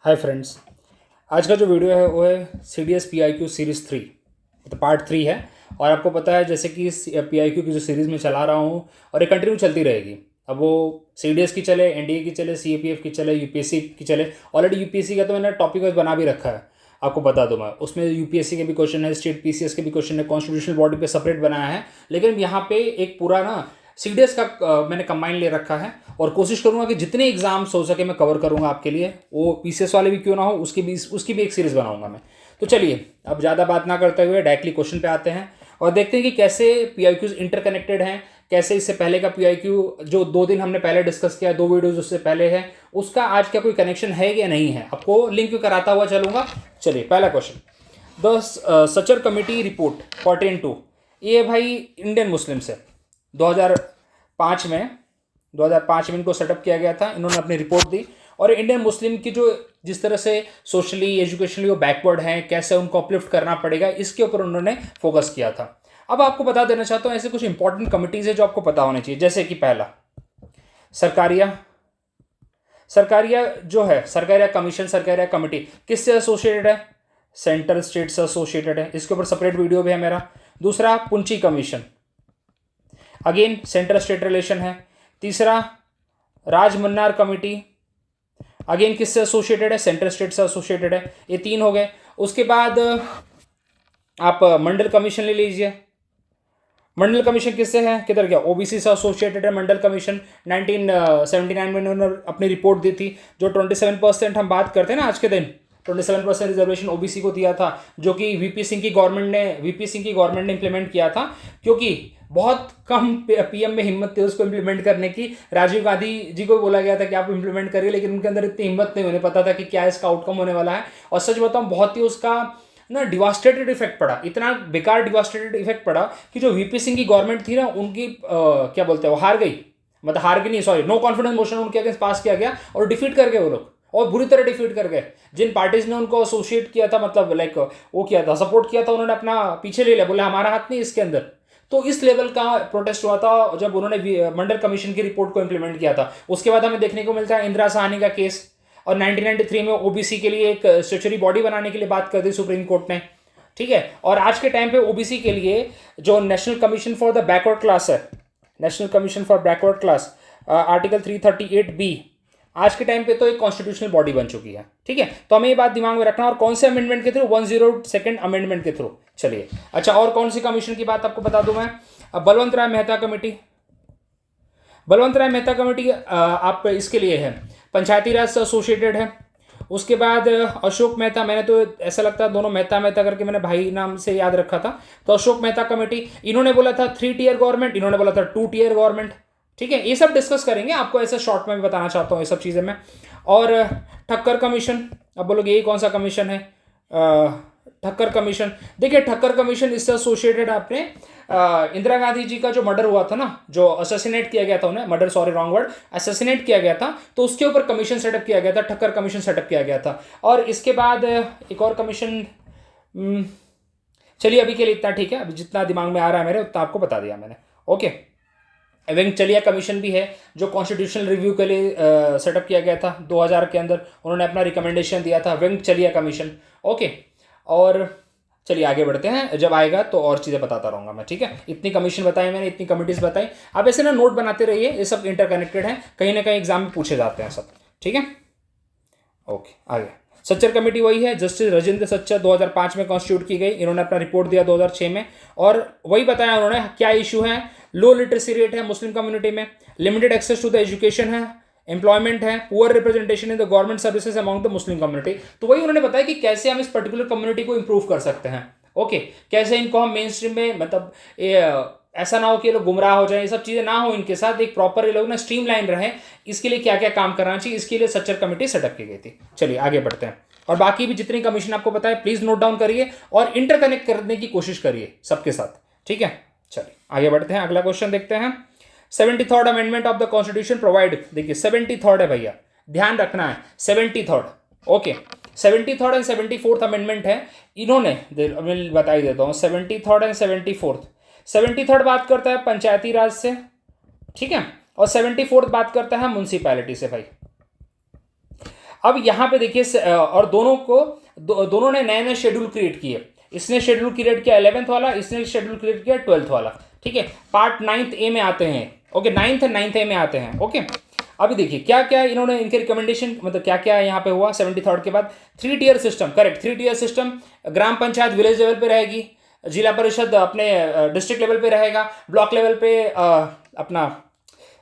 Hi friends. आज का जो वीडियो है वो है CDS PIQ सीरीज़ 3 तो पार्ट 3 है। और आपको पता है जैसे कि PIQ की जो सीरीज़ में चला रहा हूँ और ये कंटिन्यू चलती रहेगी। अब वो CDS की चले, NDA की चले, CAPF की चले, UPSC की चले। ऑलरेडी UPSC का तो मैंने टॉपिक बना भी रखा है, आपको बता दूं मैं। उसमें UPSC के भी क्वेश्चन है, स्टेट PCS के भी क्वेश्चन है, कॉन्स्टिट्यूशनल बॉडी पे सेपरेट बनाया है। लेकिन यहाँ पे एक पूरा ना CDS का मैंने कंबाइन ले रखा है और कोशिश करूंगा कि जितने एग्जाम्स हो सके मैं कवर करूंगा आपके लिए। वो PCS वाले भी क्यों ना हो, उसकी भी एक सीरीज बनाऊंगा मैं। तो चलिए अब ज़्यादा बात ना करते हुए डायरेक्टली क्वेश्चन पे आते हैं और देखते हैं कि कैसे PIQs इंटरकनेक्टेड हैं। कैसे इससे पहले का PIQ जो 2 दिन हमने पहले डिस्कस किया, 2 वीडियोज उससे पहले है, उसका आज क्या कोई कनेक्शन है या नहीं है, आपको लिंक कराता हुआ चलूंगा। चलिए पहला question, the Sachar committee report 14-2, ये भाई इंडियन मुस्लिम्स है। 2005 में इनको सेटअप किया गया था। इन्होंने अपनी रिपोर्ट दी और इंडियन मुस्लिम की जो जिस तरह से सोशली एजुकेशनली वो बैकवर्ड हैं, कैसे उनको अपलिफ्ट करना पड़ेगा, इसके ऊपर उन्होंने फोकस किया था। अब आपको बता देना चाहता हूँ ऐसे कुछ इंपॉर्टेंट कमिटीज़ है जो आपको पता होने चाहिए। जैसे कि पहला सरकारिया सरकारिया जो है, सरकारिया कमीशन, सरकारिया कमेटी किससे एसोसिएटेड है? सेंट्रल स्टेट से एसोसिएटेड है। इसके ऊपर सेपरेट वीडियो भी है मेरा। दूसरा Punchhi commission, again central state relation है। तीसरा राजमन्नार कमेटी, अगेन किससे एसोसिएटेड है? सेंट्रल स्टेट से एसोसिएटेड है। ये 3 हो गए। उसके बाद आप मंडल कमीशन ले लीजिए। मंडल कमीशन किससे है? किधर गया? OBC से एसोसिएटेड है मंडल कमीशन। 1979 में उन्होंने अपनी रिपोर्ट दी थी। जो 27% हम बात करते हैं ना आज के दिन, 27% रिजर्वेशन OBC को दिया था, जो कि VP सिंह की गवर्नमेंट ने इंप्लीमेंट किया था। क्योंकि बहुत कम PM में हिम्मत थी उसको इंप्लीमेंट करने की। राजीव गांधी जी को बोला गया था कि आप इंप्लीमेंट करिए, लेकिन उनके अंदर इतनी हिम्मत नहीं, उन्हें पता था कि क्या इसका आउटकम होने वाला है। और सच बताऊं, बहुत ही उसका ना डिवास्टेटेड इफेक्ट पड़ा, इतना बेकार डिवास्टेटेड इफेक्ट पड़ा कि जो VP सिंह की गवर्नमेंट थी ना, उनकी क्या बोलते हैं, वो हार गई। मतलब हार गई नहीं, सॉरी, नो कॉन्फिडेंस मोशन उनके अगेंस्ट पास किया गया और डिफीट कर गए वो लोग, और बुरी तरह डिफीट कर गए। जिन पार्टीज ने उनको एसोसिएट किया था, मतलब लाइक वो किया था, सपोर्ट किया था, उन्होंने अपना पीछे ले लिया, बोले हमारा हाथ नहीं इसके अंदर। तो इस लेवल का प्रोटेस्ट हुआ था जब उन्होंने मंडल कमीशन की रिपोर्ट को इंप्लीमेंट किया था। उसके बाद हमें देखने को मिलता है इंदिरा साहनी का केस, और 1993 में OBC के लिए एक स्टेचुरी बॉडी बनाने के लिए बात कर दी सुप्रीम कोर्ट ने। ठीक है। और आज के टाइम पे OBC के लिए जो national commission for the backward class है, national commission for backward class, article 338B, आज के टाइम पे तो एक कॉन्स्टिट्यूशनल बॉडी बन चुकी है। ठीक है। तो हमें ये बात दिमाग में रखना। और कौन से अमेंडमेंट के थ्रू? 102nd अमेंडमेंट के थ्रू। चलिए अच्छा, और कौन सी कमीशन की बात आपको बता दूं मैं? बलवंत राय मेहता कमेटी। बलवंत राय मेहता कमेटी आप इसके लिए है, पंचायती राज से एसोसिएटेड है। उसके बाद अशोक मेहता, मैंने तो ऐसा लगता है दोनों मेहता मेहता करके मैंने भाई नाम से याद रखा था। तो अशोक मेहता कमेटी, इन्होंने बोला था 3 टियर गवर्नमेंट, इन्होंने बोला था 2 टियर गवर्नमेंट। ठीक है। ये सब डिस्कस करेंगे, आपको ऐसे शॉर्ट में भी बताना चाहता हूँ ये सब चीज़ें मैं। और ठक्कर कमीशन, अब बोलोगे यही कौन सा कमीशन है? ठक्कर कमीशन, देखिए ठक्कर कमीशन इससे एसोसिएटेड आपने इंदिरा गांधी जी का जो मर्डर हुआ था ना, जो असेसिनेट किया गया था उन्हें, murder sorry wrong word, assassinate किया गया था, तो उसके ऊपर कमीशन सेटअप किया गया था, ठक्कर कमीशन सेटअप किया गया था। और इसके बाद एक और कमीशन, चलिए अभी के लिए इतना ठीक है, अभी जितना दिमाग में आ रहा है मेरे उतना आपको बता दिया मैंने। ओके। वेंकचलिया कमीशन भी है जो कॉन्स्टिट्यूशनल रिव्यू के लिए सेटअप किया गया था 2000 के अंदर, उन्होंने अपना रिकमेंडेशन दिया था, वेंकचलिया कमीशन। ओके। और चलिए आगे बढ़ते हैं, जब आएगा तो और चीज़ें बताता रहूँगा मैं। ठीक है। इतनी कमीशन बताई मैंने, इतनी कमिटीज़ बताई। आप ऐसे ना नोट बनाते रहिए, ये सब इंटरकनेक्टेड हैं, कहीं ना कहीं एग्जाम में पूछे जाते हैं सब। ठीक है। ओके आगे। सच्चर कमेटी वही है, जस्टिस राजेंद्र सच्चर 2005 में कॉन्स्टिट्यूट की गई। इन्होंने अपना रिपोर्ट दिया 2006 में, और वही बताया उन्होंने क्या इशू है। लो लिटरेसी रेट है मुस्लिम कम्युनिटी में, limited access to the education है, एम्प्लॉयमेंट है, poor representation in the government services among the Muslim community. तो वही उन्होंने बताया कि कैसे हम इस पर्टिकुलर कम्युनिटी को इंप्रूव कर सकते हैं। ओके। कैसे इनको हम मेन स्ट्रीम में, मतलब ऐसा ना हो कि ये लोग गुमराह हो जाए, ये सब चीज़ें ना हो इनके साथ, एक प्रॉपर ये लोग ना स्ट्रीम लाइन रहे, इसके लिए क्या क्या काम करना चाहिए, इसके लिए सच्चर कमेटी सेटअप की गई थी। चलिए आगे बढ़ते हैं, और बाकी भी जितनी कमीशन आपको बताए प्लीज नोट डाउन करिए और इंटरकनेक्ट करने की कोशिश करिए सबके साथ। ठीक है। चलिए आगे बढ़ते हैं, अगला क्वेश्चन देखते हैं। 73rd amendment of the constitution provide, देखिए 73rd है भैया, ध्यान रखना है 73rd। Okay. 73rd and 74th amendment है, इन्होंने मैं बता ही देता हूँ। 73rd एंड 74th, 73rd बात करता है पंचायती राज से, ठीक है, और 74th बात करता है म्यूनसिपैलिटी से भाई। अब यहाँ पे देखिए और दोनों ने नए नए शेड्यूल क्रिएट किए। इसने शेड्यूल क्रिएट किया 11th वाला, इसने शेड्यूल क्रिएट किया 12th वाला। ठीक है, पार्ट 9th ए में आते हैं। ओके, 9th ए में आते हैं। ओके, अभी देखिए क्या क्या इन्होंने इनके रिकमेंडेशन, मतलब क्या क्या यहाँ पे हुआ 73rd के बाद। 3 tier system, correct, 3 tier system. Gram panchayat village level पे रहेगी, जिला परिषद अपने डिस्ट्रिक्ट लेवल पे रहेगा, ब्लॉक लेवल पे अपना,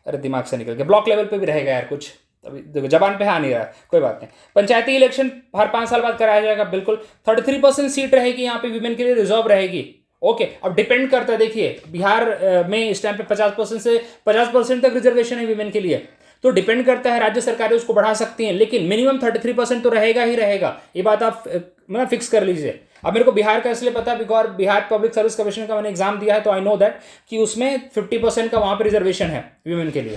अरे दिमाग से निकल गया, ब्लॉक लेवल पे भी रहेगा यार, कुछ अभी देखो जबान पे आ नहीं रहा, कोई बात नहीं। पंचायती इलेक्शन हर 5 साल बाद कराया जाएगा, बिल्कुल। 33% सीट रहेगी यहाँ पे वीमेन के लिए, रिजर्व रहेगी। ओके, अब डिपेंड करता है, देखिए बिहार में इस टाइम पे 50% से 50% तक रिजर्वेशन है वीमेन के लिए, तो डिपेंड करता है, राज्य सरकारें उसको बढ़ा सकती हैं, लेकिन मिनिमम 33% तो रहेगा ही रहेगा। ये बात आप मतलब फिक्स कर लीजिए। अब मेरे को बिहार का इसलिए पता है because Bihar public service commission का मैंने एग्जाम दिया है, तो आई नो दैट कि उसमें 50% का वहाँ पे रिजर्वेशन है वीमेन के लिए।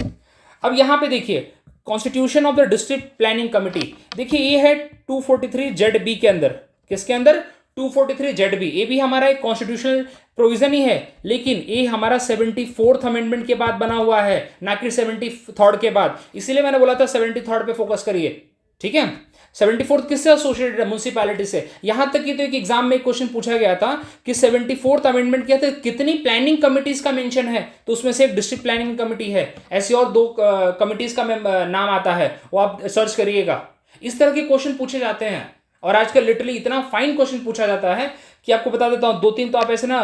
अब यहाँ पे देखिए constitution of the district planning committee, देखिए ये है 243ZB के अंदर, किसके अंदर, 243ZB। ये भी हमारा एक कॉन्स्टिट्यूशनल प्रोविजन ही है, लेकिन ये हमारा 74th अमेंडमेंट के बाद बना हुआ है, ना कि 73rd के बाद। इसीलिए मैंने बोला था 73rd पे फोकस करिए। ठीक है, 74th किससे एसोसिएटेड है, म्यूनसिपैलिटी से। यहां तक कि तो एक एग्जाम में एक क्वेश्चन पूछा गया था कि 74th अमेंडमेंट क्या था, कितनी प्लानिंग कमिटीज का मेंशन है, तो उसमें से एक डिस्ट्रिक्ट प्लानिंग कमिटी है, ऐसी और 2 कमिटीज का नाम आता है, वो आप सर्च करिएगा। इस तरह के क्वेश्चन पूछे जाते हैं, और आजकल लिटरली इतना फाइन क्वेश्चन पूछा जाता है कि आपको बता देता हूं 2-3 तो आप ऐसे ना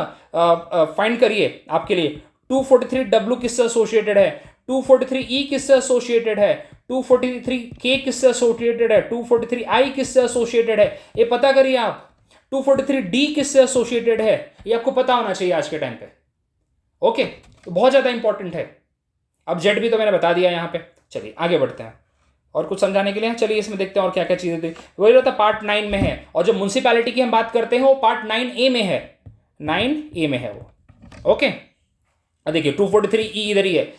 फाइंड करिए आपके लिए। 243W किससे एसोसिएटेड है, 243E किससे एसोसिएटेड है, 243K किससे एसोसिएटेड है, 243I किससे एसोसिएटेड है, ये पता करिए आप। 243D किससे एसोसिएटेड है, ये आपको पता होना चाहिए आज के टाइम पे। ओके, तो बहुत ज्यादा इंपॉर्टेंट है। अब जेड भी तो मैंने बता दिया यहाँ पे। चलिए आगे बढ़ते हैं, और कुछ समझाने के लिए चलिए इसमें देखते हैं और क्या क्या चीजें थी। वही रहता पार्ट 9 में है, और जो म्यूनसिपैलिटी की हम बात करते हैं वो पार्ट 9A में है, 9A में है वो। ओके, देखिए 243E इधर ही है,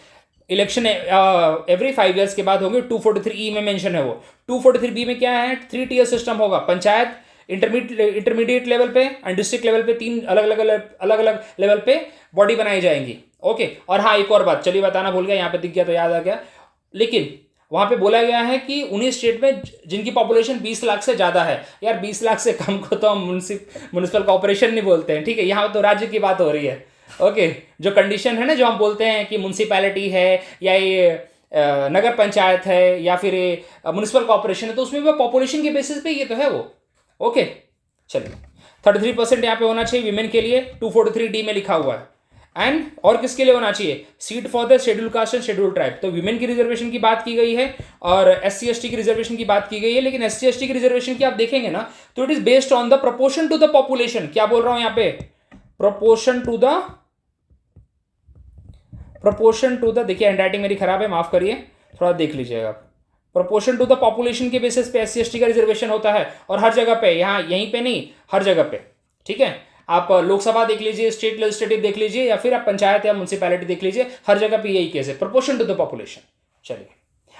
इलेक्शन एवरी 5 ईयर्स के बाद होंगे, 243E में मेंशन है वो। 243B में क्या है, 3 टियर सिस्टम होगा, पंचायत, इंटरमीडिएट लेवल पे एंड डिस्ट्रिक्ट लेवल पे, 3 अलग अलग लेवल पे बॉडी बनाई जाएंगी। ओके, और हाँ एक और बात, चलिए बताना भूल गया, यहाँ पे दिख गया तो याद आ गया, लेकिन वहां पे बोला गया है कि 19 स्टेट में जिनकी पॉपुलेशन 20 लाख से ज्यादा है, यार 20 लाख से कम को तो हम म्युनिसिपल कॉर्पोरेशन नहीं बोलते हैं। ठीक है, यहाँ तो राज्य की बात हो रही है। ओके, जो कंडीशन है ना, जो हम बोलते हैं कि म्युनिसिपैलिटी है या ये नगर पंचायत है या फिर ये म्युनिसिपल कॉर्पोरेशन है, तो उसमें भी पॉपुलेशन के बेसिस पे ये तो है वो। ओके, चलिए 33% यहाँ पे होना चाहिए विमेन के लिए, 243D में लिखा हुआ है। एंड और किसके लिए होना चाहिए, seat for the schedule caste and schedule tribe. तो विमेन की रिजर्वेशन की बात की गई है और SC/ST की रिजर्वेशन की बात की गई है, लेकिन SC/ST की रिजर्वेशन की आप देखेंगे ना तो it is based on the proportion to the population. क्या बोल रहा हूं यहाँ पे, प्रोपोर्शन टू द देखिए हैंडराइटिंग मेरी खराब है, माफ करिए, थोड़ा देख लीजिएगा। प्रोपोर्शन टू द पॉपुलेशन के बेसिस पे SC/ST का रिजर्वेशन होता है, और हर जगह पे, यहाँ यहीं पे नहीं, हर जगह पे। ठीक है, आप लोकसभा देख लीजिए, स्टेट लेजिस्लेटिव देख लीजिए, या फिर आप पंचायत या म्युनिसिपैलिटी देख लीजिए, हर जगह पे यही केस है, प्रोपोर्शन टू द पॉपुलेशन। चलिए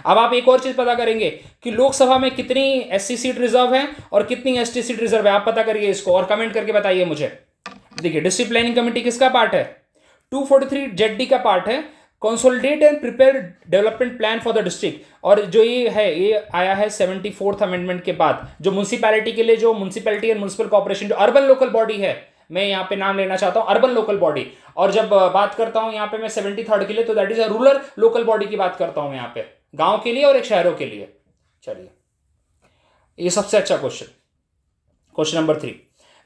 अब आप एक और चीज पता करेंगे कि लोकसभा में कितनी SC सीट रिजर्व है और कितनी ST सीट रिजर्व है, आप पता करिए इसको और कमेंट करके बताइए मुझे। देखिए डिस्ट्रिक्ट प्लानिंग कमेटी किसका पार्ट है, 243ZD का पार्ट है, consolidate and prepare development plan for the district. और जो ये है, ये आया है 74th अमेंडमेंट के बाद। जो म्युनिसिपैलिटी के लिए, जो म्युनिसिपैलिटी एंड म्युनिसिपल कॉर्पोरेशन, जो अर्बन लोकल बॉडी है, मैं यहाँ पे नाम लेना चाहता हूँ अर्बन लोकल बॉडी। और जब बात करता हूँ यहाँ पे मैं 73rd के लिए, तो that is a rural local body की बात करता हूँ यहाँ पे, गांव के लिए और एक शहरों के लिए। चलिए ये सबसे अच्छा question number 3,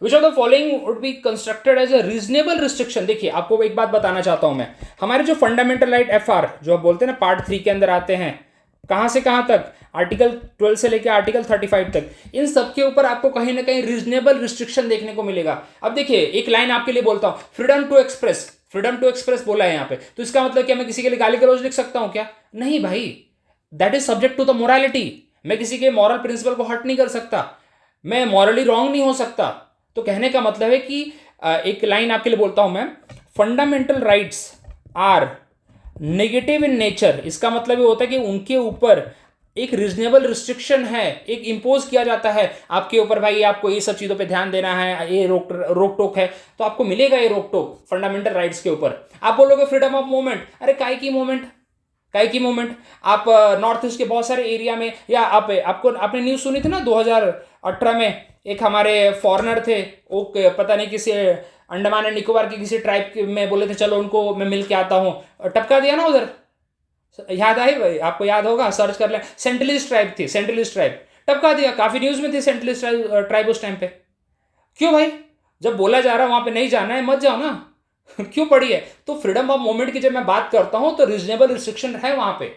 which of the following would be constructed as a reasonable restriction. देखिए आपको एक बात बताना चाहता हूं मैं, हमारे जो फंडामेंटल राइट FR जो आप बोलते हैं ना, पार्ट 3 के अंदर आते हैं, कहां से कहां तक, आर्टिकल 12 से लेकर आर्टिकल 35 तक, इन सब के ऊपर आपको कहीं ना कहीं रीजनेबल रिस्ट्रिक्शन देखने को मिलेगा। अब देखिए एक लाइन आपके लिए बोलता हूं, फ्रीडम टू एक्सप्रेस बोला है यहाँ पे, तो इसका मतलब क्या मैं किसी के लिए गाली गलौज लिख सकता हूं क्या, नहीं भाई, that is subject to the morality. मैं किसी के मॉरल प्रिंसिपल को हर्ट नहीं कर सकता, मैं मॉरली रॉन्ग नहीं हो सकता। तो कहने का मतलब है कि एक लाइन आपके लिए बोलता हूं मैं, fundamental rights are negative in nature. इसका मतलब ये होता है कि उनके ऊपर एक रीजनेबल रिस्ट्रिक्शन है, एक इंपोज किया जाता है आपके ऊपर, भाई आपको ये सब चीजों पे ध्यान देना है, ये रोक टोक है, तो आपको मिलेगा ये रोक टोक फंडामेंटल राइट्स के ऊपर। आप बोलोगे फ्रीडम ऑफ मूवमेंट, अरे काय की मूवमेंट, काई की मूवमेंट। आप नॉर्थ ईस्ट के बहुत सारे एरिया में, या आपने न्यूज़ सुनी थी ना 2018 में, एक हमारे फॉरेनर थे, वो पता नहीं किसी अंडमान एंड निकोबार की किसी ट्राइब में बोले थे चलो उनको मैं मिल के आता हूँ, टपका दिया ना उधर। याद आई भाई? आपको याद होगा, सर्च कर लें। सेंट्रलिस्ट ट्राइब थी, सेंट्रलिस्ट ट्राइब, टपका दिया। काफी न्यूज में थी सेंट्रलिस्ट ट्राइब उस टाइम पे। क्यों भाई? जब बोला जा रहा है वहां पे नहीं जाना है, मत जाओ ना। क्यों पड़ी है? तो फ्रीडम ऑफ मूवमेंट की जब मैं बात करता हूं तो रीजनेबल रिस्ट्रिक्शन है वहां पे,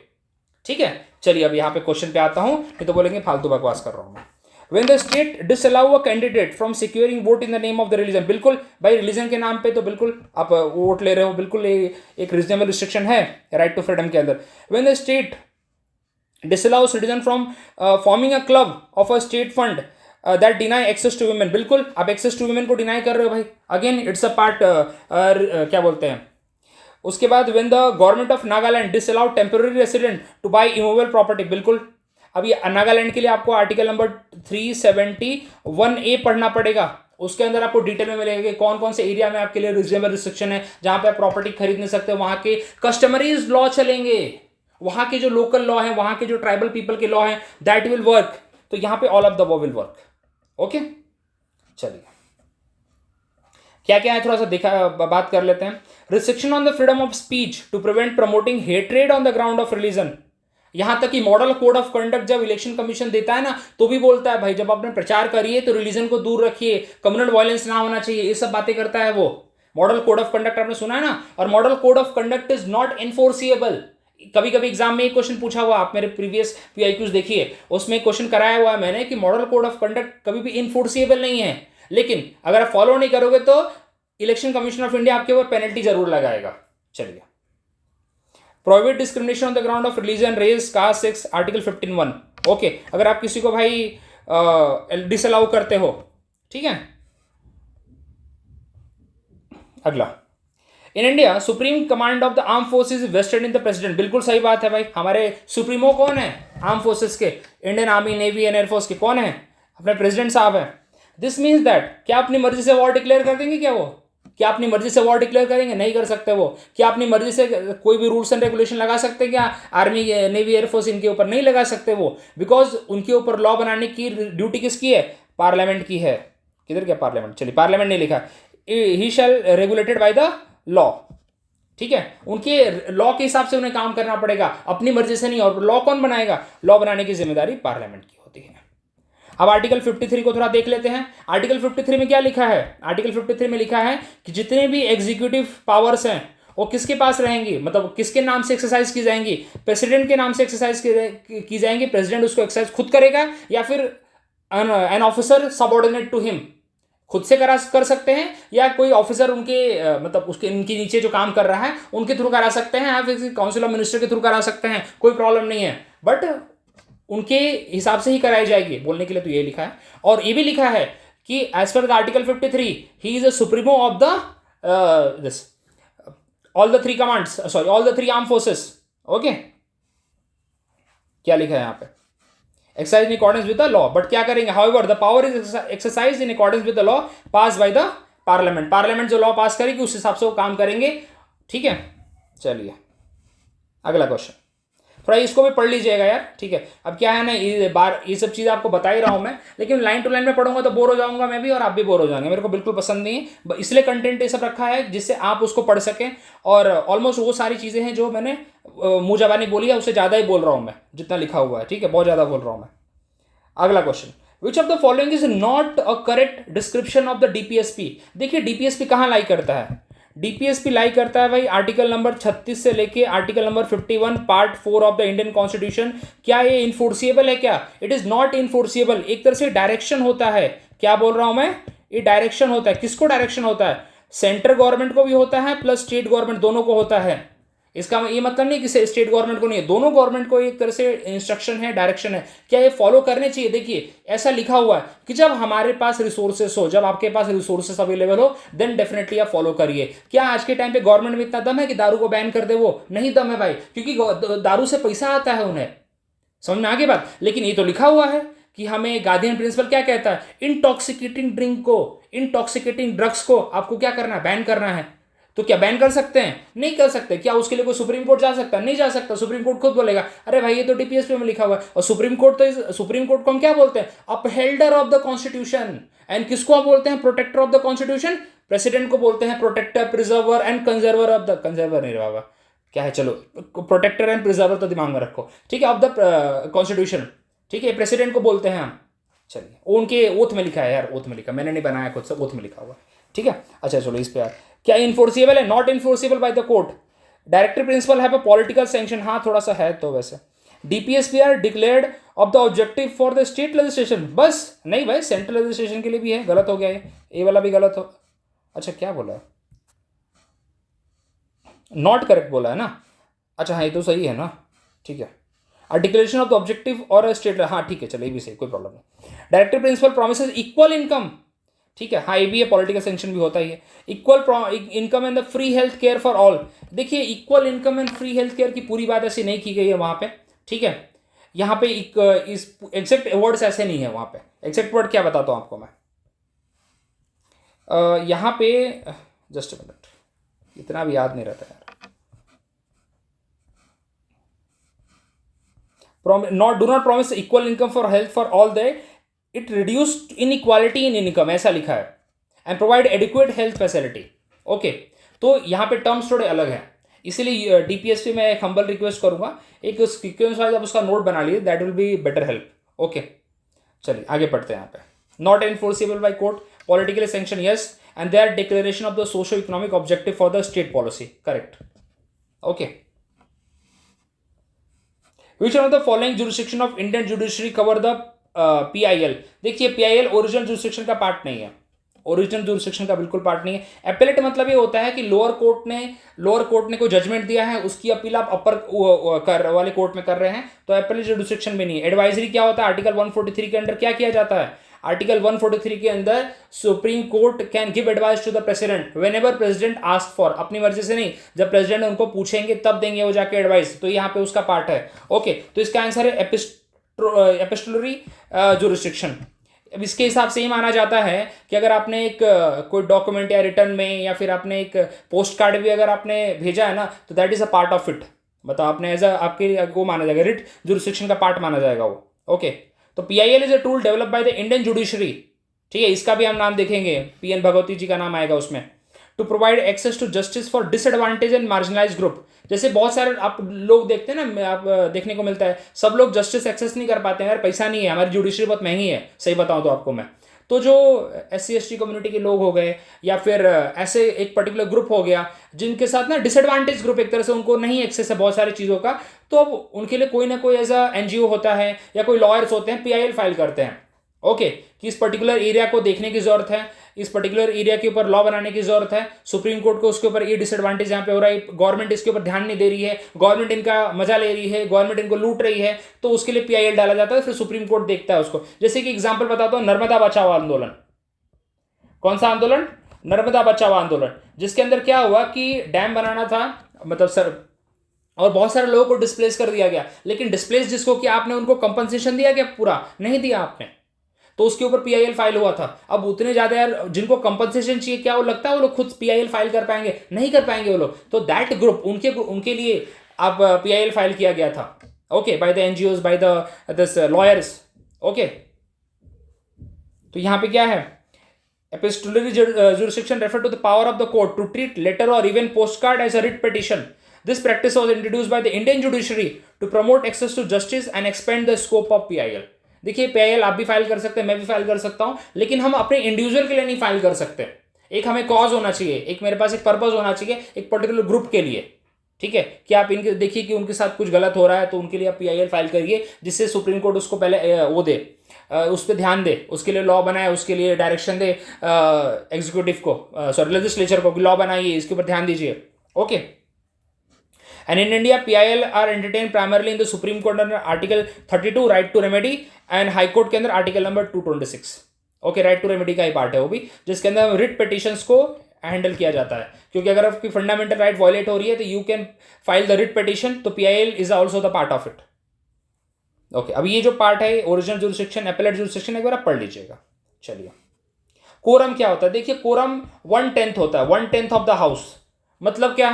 ठीक है। चलिए अब यहाँ पे क्वेश्चन पे आता हूं, नहीं तो बोलेंगे फालतू बकवास कर रहा हूं मैं। When the state disallow a candidate from securing vote in the name of the religion, बिल्कुल भाई, रिलीजन के नाम पे तो बिल्कुल आप वोट ले रहे हो, बिल्कुल एक रीजनेबल रिस्ट्रिक्शन है राइट टू फ्रीडम के अंदर। When the state disallow citizen from forming a club of a state fund that deny access to women, बिल्कुल आप access to women को डिनाई कर रहे हो भाई, अगेन इट्स अ पार्ट, क्या बोलते हैं उसके बाद। when the government of Nagaland disallow temporary resident to buy immovable property, बिल्कुल। अब ये नागालैंड के लिए आपको आर्टिकल नंबर 371A पढ़ना पड़ेगा, उसके अंदर आपको डिटेल में मिलेगा कि कौन कौन से एरिया में आपके लिए रिजनेबल रिस्ट्रिक्शन है, जहां पे आप प्रॉपर्टी खरीद नहीं सकते, वहां के कस्टमरीज लॉ चलेंगे, वहां के जो लोकल लॉ है, वहां के जो ट्राइबल पीपल के लॉ है, दैट विल वर्क। तो यहां पे all of the above will work. Okay, चलिए क्या क्या है थोड़ा सा बात कर लेते हैं। Restriction on the freedom of speech to prevent promoting hatred on the ground of religion. यहां तक कि मॉडल कोड ऑफ कंडक्ट जब इलेक्शन कमीशन देता है ना, तो भी बोलता है भाई जब आपने प्रचार करिए तो रिलीजन को दूर रखिए, कम्युनल वायलेंस ना होना चाहिए, ये सब बातें करता है वो। मॉडल कोड ऑफ कंडक्ट आपने सुना है ना। और model code of conduct is not enforceable. कभी कभी एग्जाम में एक क्वेश्चन पूछा हुआ, आप मेरे प्रीवियस पीआईक्यूज देखिए, उसमें क्वेश्चन कराया हुआ है मैंने कि मॉडल कोड ऑफ कंडक्ट कभी भी इनफोर्सिएबल नहीं है, लेकिन अगर आप फॉलो नहीं करोगे तो इलेक्शन कमीशन ऑफ इंडिया आपके ऊपर पेनल्टी जरूर लगाएगा। चलिए, prohibit discrimination on the ground of religion, race, caste, sex, article 15(1). Okay, अगर आप किसी को भाई डिसअलाउ करते हो, ठीक है। अगला, in India supreme command of the arm forces vested in the president. बिल्कुल सही बात है भाई, हमारे सुप्रीमो कौन है आर्म फोर्सेज के? Indian army, navy and air force के कौन है? अपने प्रेसिडेंट साहब हैं। दिस मीन्स दैट क्या अपनी मर्जी से वॉर डिक्लेयर कर देंगे? क्या अपनी मर्जी से वॉर डिक्लेयर करेंगे? नहीं कर सकते वो। क्या अपनी मर्जी से कोई भी रूल्स एंड रेगुलेशन लगा सकते हैं? क्या आर्मी, नेवी, एयरफोर्स इनके ऊपर नहीं लगा सकते वो, बिकॉज उनके ऊपर लॉ बनाने की ड्यूटी किसकी है? पार्लियामेंट की है। किधर क्या पार्लियामेंट? चलिए, पार्लियामेंट नहीं लिखा, ही शैल रेगुलेटेड बाय द लॉ, ठीक है। उनके लॉ के हिसाब से उन्हें काम करना पड़ेगा, अपनी मर्जी से नहीं। और लॉ कौन बनाएगा? लॉ बनाने की जिम्मेदारी पार्लियामेंट की होती है। अब आर्टिकल 53 को थोड़ा देख लेते हैं। आर्टिकल 53 में क्या लिखा है? आर्टिकल 53 में लिखा है कि जितने भी एग्जीक्यूटिव पावर्स हैं वो किसके पास रहेंगी, मतलब किसके नाम से एक्सरसाइज की जाएंगी? प्रेसिडेंट के नाम से एक्सरसाइज की जाएंगी। प्रेसिडेंट उसको एक्सरसाइज खुद करेगा या फिर an officer subordinate to him, खुद से कर सकते हैं, या कोई ऑफिसर उनके मतलब उसके इनके नीचे जो काम कर रहा है उनके थ्रू करा सकते हैं, या फिर काउंसिल ऑफ मिनिस्टर के थ्रू करा सकते हैं, कोई प्रॉब्लम नहीं है, बट उनके हिसाब से ही कराई जाएगी। बोलने के लिए तो ये लिखा है। और ये भी लिखा है कि as per the article 53 he is a supremo of the this all the three commands, sorry all the three arm forces. Okay, क्या लिखा है यहाँ पे? Exercise in accordance with the law, but क्या करेंगे? However the power is exercise in accordance with the law pass by the parliament. Parliament जो law pass करेगी उस हिसाब से वो काम करेंगे, ठीक है। चलिए अगला क्वेश्चन, थोड़ा इसको भी पढ़ लीजिएगा यार, ठीक है। अब क्या है ना, ये सब चीज़ आपको बता ही रहा हूँ मैं, लेकिन लाइन टू लाइन में पढ़ूंगा तो बोर हो जाऊंगा मैं भी, और आप भी बोर हो जाएंगे। मेरे को बिल्कुल पसंद नहीं है, इसलिए कंटेंट ये सब रखा है जिससे आप उसको पढ़ सकें। और ऑलमोस्ट वो सारी चीज़ें हैं जो मैंने मुँह ज़बानी बोली है, उससे ज़्यादा ही बोल रहा हूँ मैं जितना लिखा हुआ है, ठीक है, बहुत ज़्यादा बोल रहा हूँ मैं। अगला question, which of the following is not a correct description of the DPSP. देखिए डीपीएसपी कहाँ लाई करता है? डीपीएसपी लाई करता है भाई आर्टिकल नंबर 36 से लेके article number 51 part 4 of the Indian constitution. क्या ये इनफोर्सिएबल है? क्या इट इज नॉट इनफोर्सिएबल। एक तरह से डायरेक्शन होता है। क्या बोल रहा हूं मैं? ये डायरेक्शन होता है। किसको डायरेक्शन होता है? सेंट्रल गवर्नमेंट को भी होता है प्लस स्टेट गवर्नमेंट, दोनों को होता है। इसका ये मतलब नहीं कि स्टेट गवर्नमेंट को नहीं है, दोनों गवर्नमेंट को एक तरह से इंस्ट्रक्शन है, डायरेक्शन है। क्या ये फॉलो करने चाहिए? देखिए ऐसा लिखा हुआ है कि जब हमारे पास रिसोर्सेस हो, जब आपके पास रिसोर्सेस अवेलेबल हो, देन डेफिनेटली आप फॉलो करिए। क्या आज के टाइम पे गवर्नमेंट में इतना दम है कि दारू को बैन कर दे? वो नहीं दम है भाई, क्योंकि दारू से पैसा आता है उन्हें, समझ में आ गई बात। लेकिन ये तो लिखा हुआ है कि हमें गार्डियन प्रिंसिपल क्या कहता है? इंटॉक्सिकेटिंग ड्रिंक को, इंटॉक्सिकेटिंग ड्रग्स को आपको क्या करना है? बैन करना है। तो क्या बैन कर सकते हैं? नहीं कर सकते। क्या उसके लिए कोई सुप्रीम कोर्ट जा सकता है? नहीं जा सकता। सुप्रीम कोर्ट खुद बोलेगा अरे भाई ये तो डीपीएसपी में लिखा हुआ है। और सुप्रीम कोर्ट को हम क्या बोलते हैं? Upholder of the constitution. And किसको हम बोलते हैं? Protector of the constitution. President को बोलते हैं protector, preserver and conserver of the, conserver नहीं बाबा, क्या है, चलो प्रोटेक्टर एंड प्रिजर्वर तो दिमाग में रखो, ठीक है, ऑफ द कॉन्स्टिट्यूशन, ठीक है, प्रेसिडेंट को बोलते हैं हम। चलिए, उनके ओथ में लिखा है यार, ओथ में लिखा, मैंने नहीं बनाया खुद से, ओथ में लिखा हुआ है, ठीक है। अच्छा चलो इस पे यार, क्या इन्फोर्सिबल है? Not enforceable by the court. Directory principle है पॉलिटिकल सैंक्शन, हाँ थोड़ा सा है तो वैसे। DPSP are declared of the objective for the state legislation, बस नहीं भाई, सेंट्रल लेजिस्लेशन के लिए भी है, गलत हो गया ये वाला भी गलत हो। अच्छा क्या बोला है? नॉट करेक्ट बोला है ना? अच्छा हाँ ये तो सही है ना, ठीक है। A declaration of the objective और अ स्टेट, हाँ ठीक है, चलो ये भी सही, कोई प्रॉब्लम नहीं। Directive principle promises equal income, ठीक है, हाँ ये भी है, पॉलिटिकल सेंक्शन भी होता ही है। Equal income and the free health care for all. देखिए equal income and free health care की पूरी बात ऐसी नहीं की गई है वहाँ पे, ठीक है। यहाँ पे इस एग्जैक्ट वर्ड्स ऐसे नहीं है वहाँ पे। एग्जैक्ट वर्ड क्या बताता हूँ आपको मैं, यहाँ पे जस्ट अ मिनट, इतना भी याद नहीं रहता यार। Do not promise equal income for health for all they, it reduced inequality in income, ऐसा लिखा है, and provide adequate health facility. Okay, तो यहाँ पे टर्म्स थोड़े अलग हैं, इसीलिए डीपीएसपी में एक हम्बल रिक्वेस्ट करूंगा, एक सीक्वेंस वाइज आप उसका नोट बना लीजिए, that will be better help. Okay चलिए आगे पढ़ते हैं। यहाँ पे not enforceable by court, political sanction yes, and there declaration of the socio economic objective for the state policy, correct. Okay, which of the following jurisdiction of Indian judiciary cover the PIL. देखिए PIL original jurisdiction का part नहीं है, original jurisdiction का बिल्कुल part नहीं है। Appellate मतलब ये होता है कि लोअर कोर्ट ने कोई जजमेंट दिया है, उसकी अपील आप अपर वाले कोर्ट में कर रहे हैं, तो एपेलेट जुरिस्डिक्शन में नहीं है। एडवाइजरी क्या होता है? आर्टिकल 143 के अंदर क्या किया जाता है? आर्टिकल 143 के अंदर supreme court can give advice to the president whenever president ask for, अपनी मर्जी से नहीं, जब प्रेसिडेंट उनको पूछेंगे तब देंगे वो जाके एडवाइस, तो यहाँ पे उसका पार्ट है। ओके, तो इसका आंसर है एपिस्टोलरी जुरिस्डिक्शन। अब इसके हिसाब से ही माना जाता है कि अगर आपने एक कोई डॉक्यूमेंट या रिटर्न में, या फिर आपने एक पोस्ट कार्ड भी अगर आपने भेजा है ना, तो that is a part of it, मतलब आपने एज आपके वो माना जाएगा, रिट जुरिस्डिक्शन का पार्ट माना जाएगा वो। ओके, तो PIL is a tool develop by the Indian judiciary, ठीक है, इसका भी हम नाम देखेंगे, पीएन भगवती जी का नाम आएगा उसमें। To provide access to justice for disadvantage and marginalize group, जैसे बहुत सारे आप लोग देखते हैं ना, आप देखने को मिलता है, सब लोग जस्टिस एक्सेस नहीं कर पाते हैं यार, पैसा नहीं है, हमारी जुडिशरी बहुत महंगी है, सही बताऊं तो आपको मैं। तो जो SC ST कम्युनिटी के लोग हो गए, या फिर ऐसे एक पर्टिकुलर ग्रुप हो गया जिनके साथ ना डिसएडवांटेज ग्रुप, एक तरह से उनको नहीं एक्सेस है बहुत सारी चीज़ों का, तो अब उनके लिए कोई ना कोई एज अ NGO होता है, या कोई लॉयर्स होते हैं, PIL फाइल करते हैं। ओके, कि इस पर्टिकुलर एरिया को देखने की जरूरत है, इस पर्टिकुलर एरिया के ऊपर लॉ बनाने की जरूरत है, सुप्रीम कोर्ट को उसके ऊपर ये डिसएडवांटेज यहाँ पे हो रहा है, गवर्नमेंट इसके ऊपर ध्यान नहीं दे रही है, गवर्नमेंट इनका मजा ले रही है, गवर्नमेंट इनको लूट रही है, तो उसके लिए PIL डाला जाता है, फिर सुप्रीम कोर्ट देखता है उसको। जैसे कि एग्जाम्पल बताता हूँ, नर्मदा बचाओ आंदोलन। कौन सा आंदोलन? नर्मदा बचाओ आंदोलन, जिसके अंदर क्या हुआ कि डैम बनाना था, मतलब सर, और बहुत सारे लोगों को डिस्प्लेस कर दिया गया, लेकिन डिस्प्लेस जिसको कि आपने उनको कंपनसेशन दिया क्या? पूरा नहीं दिया आपने, तो उसके ऊपर PIL फाइल हुआ था। अब उतने ज्यादा यार जिनको कंपनसेशन चाहिए, क्या वो लगता है वो लोग खुद PIL फाइल कर पाएंगे? नहीं कर पाएंगे वो लोग, तो दैट ग्रुप उनके लिए अब PIL फाइल किया गया था। Okay, by the NGOs, by this lawyers. Okay, तो यहां पे क्या है? epistolary jurisdiction refer to the power of the court to treat letter or even postcard as a writ petition. This practice was introduced by the Indian judiciary to promote access to justice and expand the scope of PIL. देखिए PIL आप भी file कर सकते हैं, मैं भी file कर सकता हूं, लेकिन हम अपने इंडिविजुअल के लिए नहीं फाइल कर सकते। एक हमें कॉज होना चाहिए, एक मेरे पास एक पर्पज होना चाहिए, एक पर्टिकुलर ग्रुप के लिए, ठीक है, कि आप इनके देखिए कि उनके साथ कुछ गलत हो रहा है, तो उनके लिए आप PIL फाइल करिए, जिससे सुप्रीम कोर्ट उसको पहले वो दे, उस पर ध्यान दे, उसके लिए लॉ बनाए, उसके लिए डायरेक्शन दे एग्जीक्यूटिव को, सॉरी लेजिस्लेचर को, कि लॉ बनाइए, इसके ऊपर ध्यान दीजिए। Okay, and in India PIL are entertain primarily in the supreme court under article 32 right to remedy, and high court के अंदर article number 226। Okay, right to remedy का ही पार्ट है वो भी, जिसके अंदर रिट पिटिशंस को हैंडल किया जाता है, क्योंकि अगर आपकी फंडामेंटल राइट वॉयलेट हो रही है तो you can file the writ petition, तो PIL is also the part of it. Okay, अब ये जो पार्ट है ओरिजिनल जुरिस्डिक्शन, एपेलेट जुरिस्डिक्शन, एक बार आप पढ़ लीजिएगा। चलिए, कोरम क्या होता है? देखिए कोरम 1/10 होता है, 1/10 ऑफ द हाउस, मतलब क्या,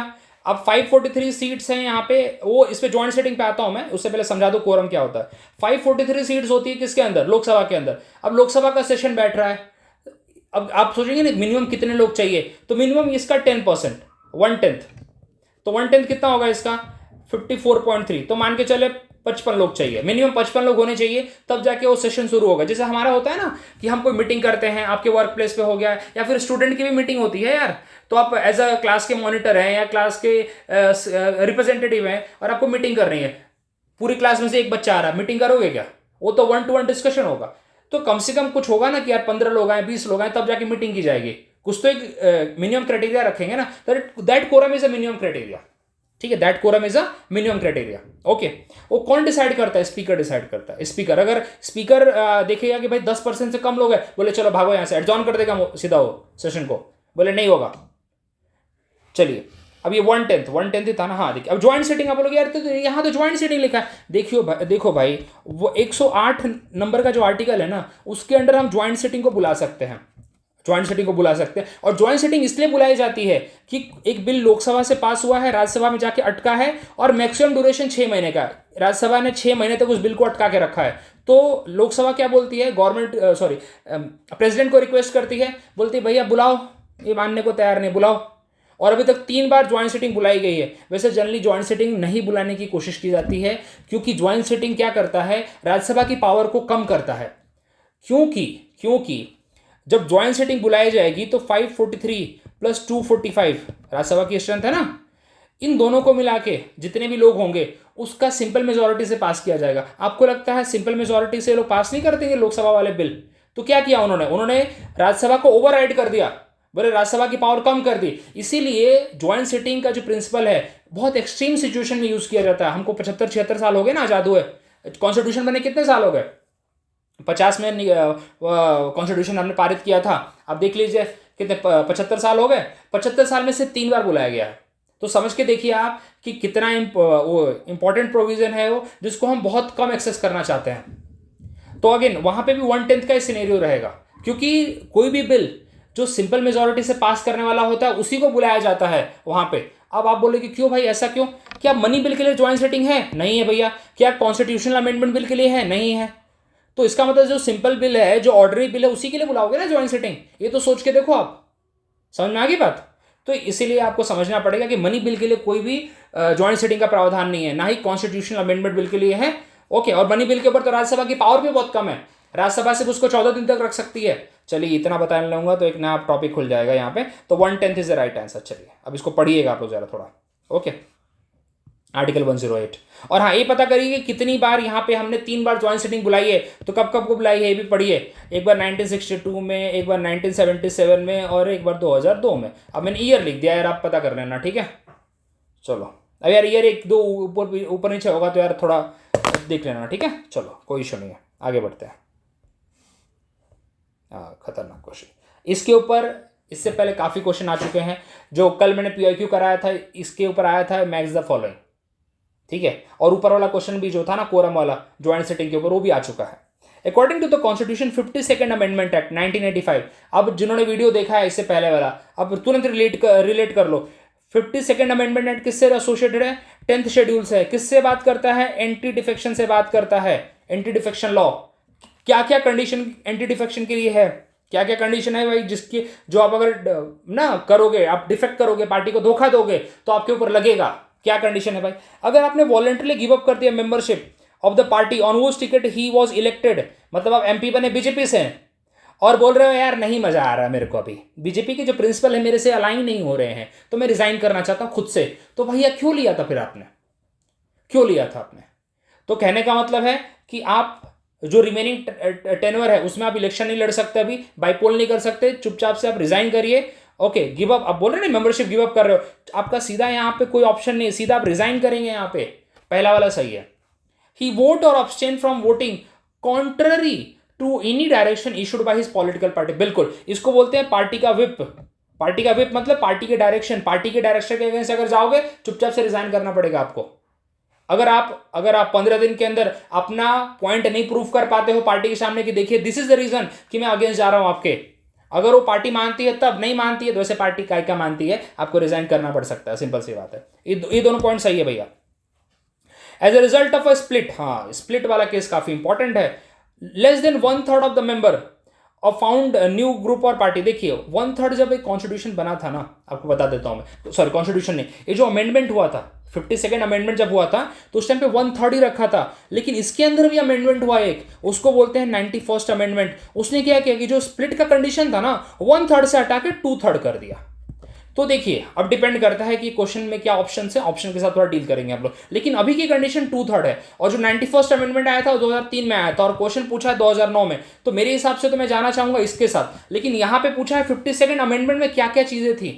अब 543 सीट्स हैं यहाँ पे, वो इस पे ज्वाइंट सेटिंग पे आता हूं मैं, उससे पहले समझा दो कोरम क्या होता है। 543 सीट्स होती है किसके अंदर, लोकसभा के अंदर। अब लोकसभा का सेशन बैठ रहा है, अब आप सोचेंगे ना मिनिमम कितने लोग चाहिए, तो मिनिमम इसका 10%, 1/10, तो 1/10 कितना होगा इसका 54.3, तो मान के चले 55 लोग चाहिए, मिनिमम 55 लोग होने चाहिए, तब जाके वो सेशन शुरू होगा। जैसे हमारा होता है ना कि हम कोई मीटिंग करते हैं, आपके वर्क प्लेस पे हो गया, या फिर स्टूडेंट की भी मीटिंग होती है यार, तो आप एज अ क्लास के मॉनिटर हैं या क्लास के रिप्रेजेंटेटिव हैं और आपको मीटिंग कर रही है, पूरी क्लास में से एक बच्चा आ रहा है, मीटिंग करोगे क्या, वो तो 1-to-1 डिस्कशन होगा। तो कम से कम कुछ होगा ना कि यार 15 लोग आए, 20 लोग आए, तब जाके मीटिंग की जाएगी, कुछ तो एक मिनिमम क्राइटेरिया रखेंगे ना, that quorum is a minimum criteria. ठीक है, that quorum is a minimum criteria. Okay, वो कौन डिसाइड करता है, स्पीकर डिसाइड करता है। स्पीकर, अगर स्पीकर देखेगा कि भाई 10% से कम लोग हैं, बोले चलो भागो यहां से, एडजॉर्न कर देगा सीधा वो सेशन को, बोले नहीं होगा। चलिए, अब ये 1/10 ही था ना, हाँ देखिए, अब ज्वाइंट सेटिंग आप बोलोगे यार तो यहाँ तो ज्वाइंट सेटिंग लिखा है, देखो भाई वो 108 नंबर का जो आर्टिकल है ना, उसके अंडर हम ज्वाइंट सेटिंग को बुला सकते हैं, ज्वाइंट सेटिंग को बुला सकते हैं। और ज्वाइंट सेटिंग इसलिए बुलाई जाती है कि एक बिल लोकसभा से पास हुआ है, राज्यसभा में जाके अटका है, और मैक्सिमम ड्यूरेशन 6 महीने का है, राज्यसभा ने 6 महीने तक उस बिल को अटका के रखा है, तो लोकसभा क्या बोलती है, गवर्नमेंट सॉरी प्रेसिडेंट को रिक्वेस्ट करती है, बोलती है भैया बुलाओ, ये मानने को तैयार नहीं, बुलाओ। और अभी तक 3 बार ज्वाइंट सेटिंग बुलाई गई है। वैसे जनरली ज्वाइंट सेटिंग नहीं बुलाने की कोशिश की जाती है, क्योंकि ज्वाइंट सेटिंग क्या करता है, राज्यसभा की पावर को कम करता है। क्योंकि जब ज्वाइंट सेटिंग बुलाई जाएगी तो 543 प्लस 245 राज्यसभा की स्ट्रेंथ है ना, इन दोनों को मिला के जितने भी लोग होंगे उसका सिंपल मेजोरिटी से पास किया जाएगा। आपको लगता है सिंपल मेजोरिटी से लोग पास नहीं कर देंगे लोकसभा वाले बिल? तो क्या किया उन्होंने राज्यसभा को ओवरराइड कर दिया, बोले राज्यसभा की पावर कम कर दी। इसीलिए ज्वाइंट सेटिंग का जो प्रिंसिपल है बहुत एक्सट्रीम सिचुएशन में यूज किया जाता है। हमको 75-76 साल हो गए ना आजाद हुए, कॉन्स्टिट्यूशन बने कितने साल हो गए, 50 में कॉन्स्टिट्यूशन हमने पारित किया था, अब देख लीजिए कितने 75 साल हो गए, 75 साल में से 3 बार बुलाया गया है। तो समझ के देखिए आप कि कितना वो इंपॉर्टेंट प्रोविजन है वो, जिसको हम बहुत कम एक्सेस करना चाहते हैं। तो अगेन वहां पे भी 1/10 का सिनेरियो रहेगा, क्योंकि कोई भी बिल जो सिंपल मेजोरिटी से पास करने वाला होता है उसी को बुलाया जाता है वहां पे। अब आप बोले कि क्यों भाई ऐसा क्यों, क्या मनी बिल के लिए ज्वाइंट सेटिंग है? नहीं है भैया। क्या कॉन्स्टिट्यूशनल अमेंडमेंट बिल के लिए है? नहीं है। तो इसका मतलब जो सिंपल बिल है, जो ऑर्डनरी बिल है, उसी के लिए बुलाओगे ना ज्वाइंट सेटिंग। ये तो सोच के देखो आप, समझ में आ गई बात? तो इसीलिए आपको समझना पड़ेगा कि मनी बिल के लिए कोई भी ज्वाइंट सेटिंग का प्रावधान नहीं है, ना ही कॉन्स्टिट्यूशनल अमेंडमेंट बिल के लिए है। ओके, और मनी बिल के ऊपर तो राज्यसभा की पावर भी बहुत कम है, राज्यसभा सिर्फ उसको 14 दिन तक रख सकती है। चलिए इतना बताने लूंगा तो एक नया टॉपिक खुल जाएगा यहाँ पे। तो 1/10 इज द राइट आंसर। चलिए अब इसको पढ़िएगा आप लोग जरा थोड़ा। Okay, article 108। और हाँ, ये पता करिए कि कितनी बार यहाँ पे हमने 3 बार ज्वाइंट सेटिंग बुलाई है, तो कब कब को बुलाई है ये भी पढ़िए। एक बार 1962 में, एक बार 1977 में, और एक बार 2002 में। अब मैंने ईयर लिख दिया यार, आप पता कर लेना, ठीक है। चलो अब यार ईयर 1-2 ऊपर नीचे होगा तो यार थोड़ा देख लेना, ठीक है। चलो कोई इशू नहीं है, आगे बढ़ते हैं। खतरनाक क्वेश्चन इसके ऊपर, इससे पहले काफ़ी क्वेश्चन आ चुके हैं। जो कल मैंने PIQ कराया था इसके ऊपर आया था, मैक्स द फॉलोइंग, ठीक है। और ऊपर वाला क्वेश्चन भी जो था ना कोरम वाला ज्वाइंट सेटिंग के ऊपर, वो भी आ चुका है। According to the constitution 52nd amendment act 1985, अब जिन्होंने वीडियो देखा है इससे पहले वाला, अब तुरंत रिलेट कर लो। 52nd अमेंडमेंट एक्ट किससे एसोसिएटेड है? 10th शेड्यूल से। किससे बात करता है? एंटी डिफेक्शन से बात करता है, एंटी डिफेक्शन लॉ। क्या क्या कंडीशन एंटी डिफेक्शन के लिए है, क्या क्या कंडीशन है भाई, जिसकी जो आप अगर ना करोगे, आप डिफेक्ट करोगे, पार्टी को धोखा दोगे, तो आपके ऊपर लगेगा। क्या कंडीशन है भाई? अगर आपने वॉलंटरली गिव अप कर दिया membership of the party on which ticket he was elected, मतलब आप MP बने बीजेपी से और बोल रहे हो यार नहीं मजा आ रहा मेरे को, अभी बीजेपी के जो प्रिंसिपल है मेरे से अलाइन नहीं हो रहे हैं, तो मैं रिजाइन करना चाहता हूं खुद से, तो भैया क्यों लिया था फिर आपने, क्यों लिया था आपने? तो कहने का मतलब है कि आप जो रिमेनिंग टेन्योर है उसमें आप इलेक्शन नहीं लड़ सकते, अभी बाईपोल नहीं कर सकते, चुपचाप से आप रिजाइन करिए। ओके, गिव अप, आप बोल रहे हैं ना मेंबरशिप गिव अप कर रहे हो, आपका सीधा यहाँ पे कोई ऑप्शन नहीं है, सीधा आप रिजाइन करेंगे यहाँ पे, पहला वाला सही है। He vote or abstain from voting contrary to any direction issued by his political party. बिल्कुल, इसको बोलते हैं पार्टी का विप। पार्टी का विप मतलब पार्टी के डायरेक्शन के अगेंस्ट अगर जाओगे, चुपचाप से रिजाइन करना पड़ेगा आपको। अगर आप 15 दिन के अंदर अपना पॉइंट नहीं प्रूव कर पाते हो पार्टी के सामने कि देखिए दिस इज द रीजन कि मैं अगेंस्ट जा रहा हूं आपके, अगर वो पार्टी मानती है तब, नहीं मानती है तो वैसे पार्टी क्या मानती है, आपको रिजाइन करना पड़ सकता है, सिंपल सी बात है। ये दोनों पॉइंट सही है भैया। As a result of a split, हाँ स्प्लिट वाला केस काफी इंपॉर्टेंट है। Less than 1/3 of the member or found new group or party. देखिए 1/3 जब एक कॉन्स्टिट्यूशन बना था ना, आपको बता देता हूं मैं, सॉरी कॉन्स्टिट्यूशन नहीं, ये जो अमेंडमेंट हुआ था 52nd अमेंडमेंट जब हुआ था तो उस टाइम पे 1/3 ही रखा था, लेकिन इसके अंदर भी अमेंडमेंट हुआ एक, उसको बोलते हैं 91st अमेंडमेंट। उसने क्या किया कि जो स्प्लिट का कंडीशन था ना 1/3 से हटा के 2/3 कर दिया। तो देखिए अब डिपेंड करता है कि क्वेश्चन में क्या ऑप्शन है, ऑप्शन के साथ थोड़ा डील करेंगे आप लोग, लेकिन अभी की कंडीशन 2/3 है। और जो 91st अमेंडमेंट आया था 2003 में आया था और क्वेश्चन पूछा है 2009 में, तो मेरे हिसाब से तो मैं जाना चाहूंगा इसके साथ, लेकिन यहां पे पूछा है 52nd अमेंडमेंट में क्या क्या चीजें थी,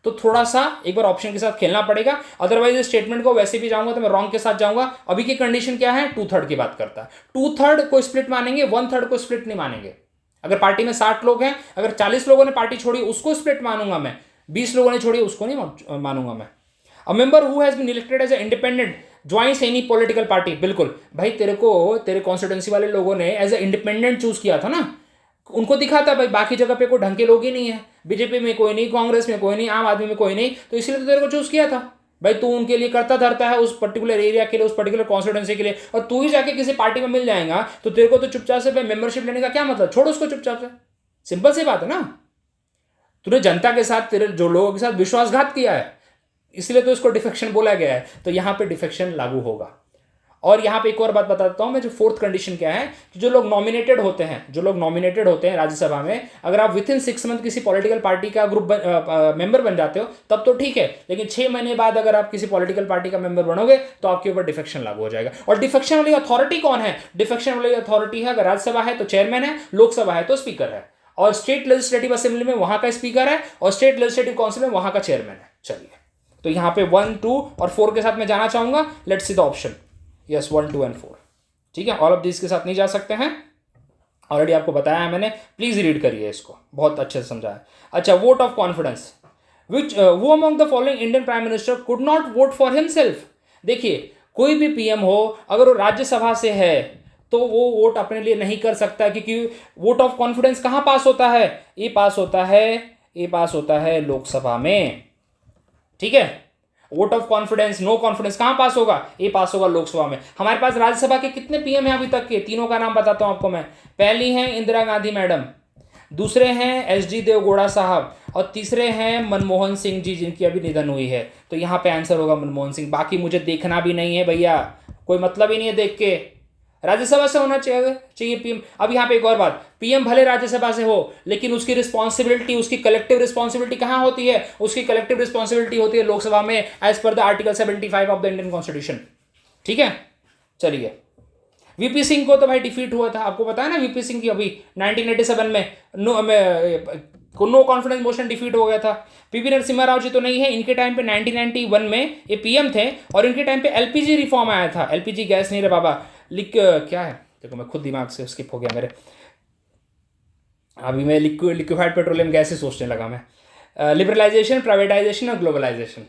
तो थोड़ा सा एक बार ऑप्शन के साथ खेलना पड़ेगा, अदरवाइज इस स्टेटमेंट को वैसे भी जाऊंगा तो मैं रॉन्ग के साथ जाऊंगा। अभी की कंडीशन क्या है, 2/3 की बात करता है, 2/3 को स्प्लिट मानेंगे, 1/3 को स्प्लिट नहीं मानेंगे। अगर पार्टी में 60 लोग हैं, अगर 40 लोगों ने पार्टी छोड़ी उसको स्प्लिट मानूंगा मैं, 20 लोगों ने छोड़ी उसको नहीं मानूंगा मैं। A member who has been elected as a independent joins any political party, बिल्कुल भाई तेरे को तेरे कॉन्स्टिट्यूंसी वाले लोगों ने एज ए इंडिपेंडेंट चूज किया था ना, उनको दिखा था भाई बाकी जगह पे कोई ढंग के लोग ही नहीं है, बीजेपी में कोई नहीं, कांग्रेस में कोई नहीं, आम आदमी में कोई नहीं, तो इसलिए तो तेरे को चूज किया था भाई, तू उनके लिए करता धरता है उस पर्टिकुलर एरिया के लिए, उस पर्टिकुलर कॉन्स्टिट्यूंसी के लिए, और तू ही जाके किसी पार्टी में मिल जाएगा तो तेरे को तो चुपचाप से मेंबरशिप लेने का क्या मतलब, छोड़ उसको चुपचाप से, सिंपल सी बात है ना। तूने जनता के साथ, तेरे जो लोगों के साथ विश्वासघात किया है, इसलिए तो इसको डिफेक्शन बोला गया है, तो यहां पे डिफेक्शन लागू होगा। और यहां पे एक और बात बताता हूं मैं, जो फोर्थ कंडीशन क्या है कि जो लोग नॉमिनेटेड होते हैं राज्यसभा में, अगर आप विद इन 6 मंथ किसी पॉलिटिकल पार्टी का ग्रुप मेंबर बन जाते हो तब तो ठीक है, लेकिन 6 महीने बाद अगर आप किसी पॉलिटिकल पार्टी का मेंबर बनोगे तो आपके ऊपर डिफेक्शन लागू हो जाएगा। और डिफेक्शन वाली अथॉरिटी कौन है, डिफेक्शन वाली अथॉरिटी है, अगर राज्यसभा है तो चेयरमैन है, लोकसभा है तो स्पीकर है, और स्टेट लेजिस्लेटिव असेंबली में वहां का स्पीकर है, और स्टेट लेजिस्लेटिव काउंसिल में वहां का चेयरमैन है। चलिए तो यहां पे 1, 2 और 4 के साथ मैं जाना चाहूंगा। Let's see the option, yes 1, 2 and 4। ठीक है, ऑल ऑफ दिस के साथ नहीं जा सकते हैं, ऑलरेडी आपको बताया है मैंने, प्लीज रीड करिए इसको, बहुत अच्छे से समझाया। अच्छा, vote of confidence, which who among the following Indian prime minister could not vote for himself. देखिए कोई भी पीएम हो, अगर वो राज्यसभा से है तो वो वोट अपने लिए नहीं कर सकता, क्योंकि वोट ऑफ कॉन्फिडेंस कहां पास होता है, ये पास होता है लोकसभा में। ठीक है, vote of confidence, no confidence कहां पास होगा, ये पास होगा लोकसभा में। हमारे पास राज्यसभा के कितने पीएम हैं अभी तक के, तीनों का नाम बताता हूं आपको मैं। पहली हैं इंदिरा गांधी मैडम, दूसरे हैं एसडी देवगौड़ा साहब, और तीसरे हैं मनमोहन सिंह जी, जिनकी अभी निधन हुई है, तो यहां पे आंसर होगा मनमोहन सिंह। बाकी मुझे देखना भी नहीं है भैया, कोई मतलब ही नहीं है देख के, राज्यसभा से होना चाहिए पीएम। अब यहां पे एक और बात, पीएम भले राज्यसभा से हो, लेकिन उसकी रिस्पॉन्सिबिलिटी, उसकी कलेक्टिव रिस्पॉन्सिबिलिटी कहां होती है, उसकी कलेक्टिव रिस्पॉन्सिबिलिटी होती है लोकसभा में, as per the article 75 of the Indian constitution. ठीक है, चलिए। वीपी सिंह को तो भाई डिफीट हुआ था, आपको पता है ना, वीपी सिंह की अभी 1987 में नो कॉन्फिडेंस मोशन डिफीट हो गया था। पीवी नरसिम्हा राव जी तो नहीं है, इनके टाइम पे 1991 में ये पीएम थे, और इनके टाइम पे एलपीजी रिफॉर्म आया था, एलपीजी गैस नहीं रे बाबा, क्या है देखो, मैं खुद दिमाग से स्किप हो गया मेरे, अभी मैं लिक्विफाइड पेट्रोलियम गैस ही सोचने लगा मैं, लिबरलाइजेशन, प्राइवेटाइजेशन और ग्लोबलाइजेशन।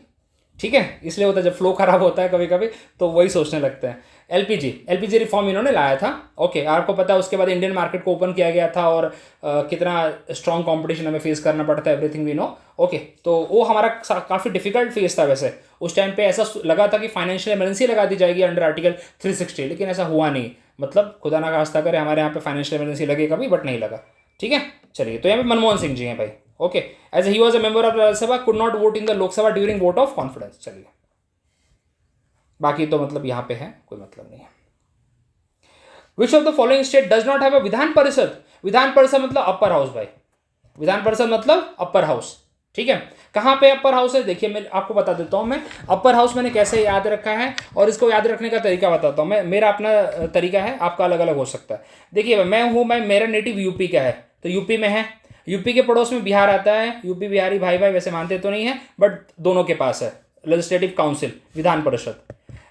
ठीक है, इसलिए होता है जब फ्लो खराब होता है कभी कभी तो वही सोचने लगते हैं। एलपीजी रिफॉर्म इन्होंने लाया था। ओके, आपको पता है उसके बाद इंडियन मार्केट को ओपन किया गया था, और कितना स्ट्रॉन्ग कंपटीशन हमें फेस करना पड़ता है, एवरीथिंग वी नो। ओके, तो वो हमारा काफ़ी डिफिकल्ट फेस था। वैसे उस टाइम पे ऐसा लगा था कि फाइनेंशियल इमरजेंसी लगा दी जाएगी अंडर आर्टिकल 360, लेकिन ऐसा हुआ नहीं, मतलब खुदा ना खास्ता करे हमारे यहाँ पे फाइनेंशियल इमरजेंसी लगे कभी, बट नहीं लगा। ठीक है, चलिए, तो यहाँ पे मनमोहन सिंह जी हैं भाई। Okay, as he was a member of Rajya Sabha, could not vote in the Lok Sabha during vote of confidence. चलिए, बाकी तो मतलब यहाँ पे है, कोई मतलब नहीं है। विच of the following state does not have a Vidhan Parishad. Vidhan Parishad मतलब अपर हाउस भाई, विधान परिषद मतलब अपर हाउस। ठीक है, कहां पे अपर हाउस है, देखिए मैं आपको बता देता हूं, मैं अपर हाउस मैंने कैसे याद रखा है, और इसको याद रखने का तरीका बताता हूं मैं, मेरा अपना तरीका है, आपका अलग अलग हो सकता है। देखिए मेरा नेटिव यूपी का है, तो यूपी में है, यूपी के पड़ोस में बिहार आता है, यूपी बिहारी भाई भाई वैसे मानते तो नहीं है, बट दोनों के पास है लेजिस्लेटिव काउंसिल, विधान परिषद।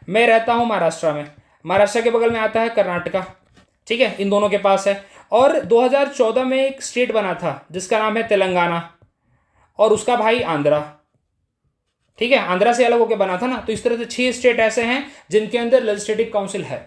मैं रहता हूं महाराष्ट्र में, महाराष्ट्र के बगल में आता है कर्नाटका। ठीक है, इन दोनों के पास है। और 2014 में एक स्टेट बना था जिसका नाम है तेलंगाना, और उसका भाई आंध्रा। ठीक है, आंध्रा से अलग होकर बना था ना, तो इस तरह से 6 स्टेट ऐसे हैं जिनके अंदर लेजिस्लेटिव काउंसिल है।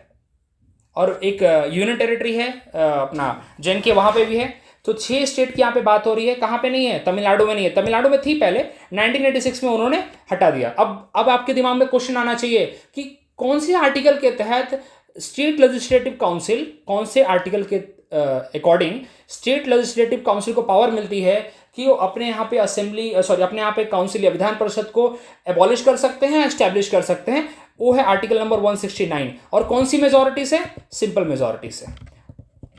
और एक यूनियन टेरिटरी है अपना JNK, वहाँ पे भी है। तो 6 स्टेट की यहाँ पे बात हो रही है। कहाँ पे नहीं है? तमिलनाडु में नहीं है। तमिलनाडु में थी पहले, 1986 में उन्होंने हटा दिया। अब आपके दिमाग में क्वेश्चन आना चाहिए कि कौन से आर्टिकल के तहत स्टेट लेजिस्लेटिव काउंसिल, कौन से आर्टिकल के अकॉर्डिंग स्टेट लेजिस्लेटिव काउंसिल को पावर मिलती है कि वो अपने यहाँ पे अपने यहाँ पे काउंसिल या विधान परिषद को एबॉलिश कर सकते हैं, एस्टैब्लिश कर सकते हैं। वो है आर्टिकल नंबर 169। और कौन सी मेजोरिटी से? सिंपल मेजोरिटी से।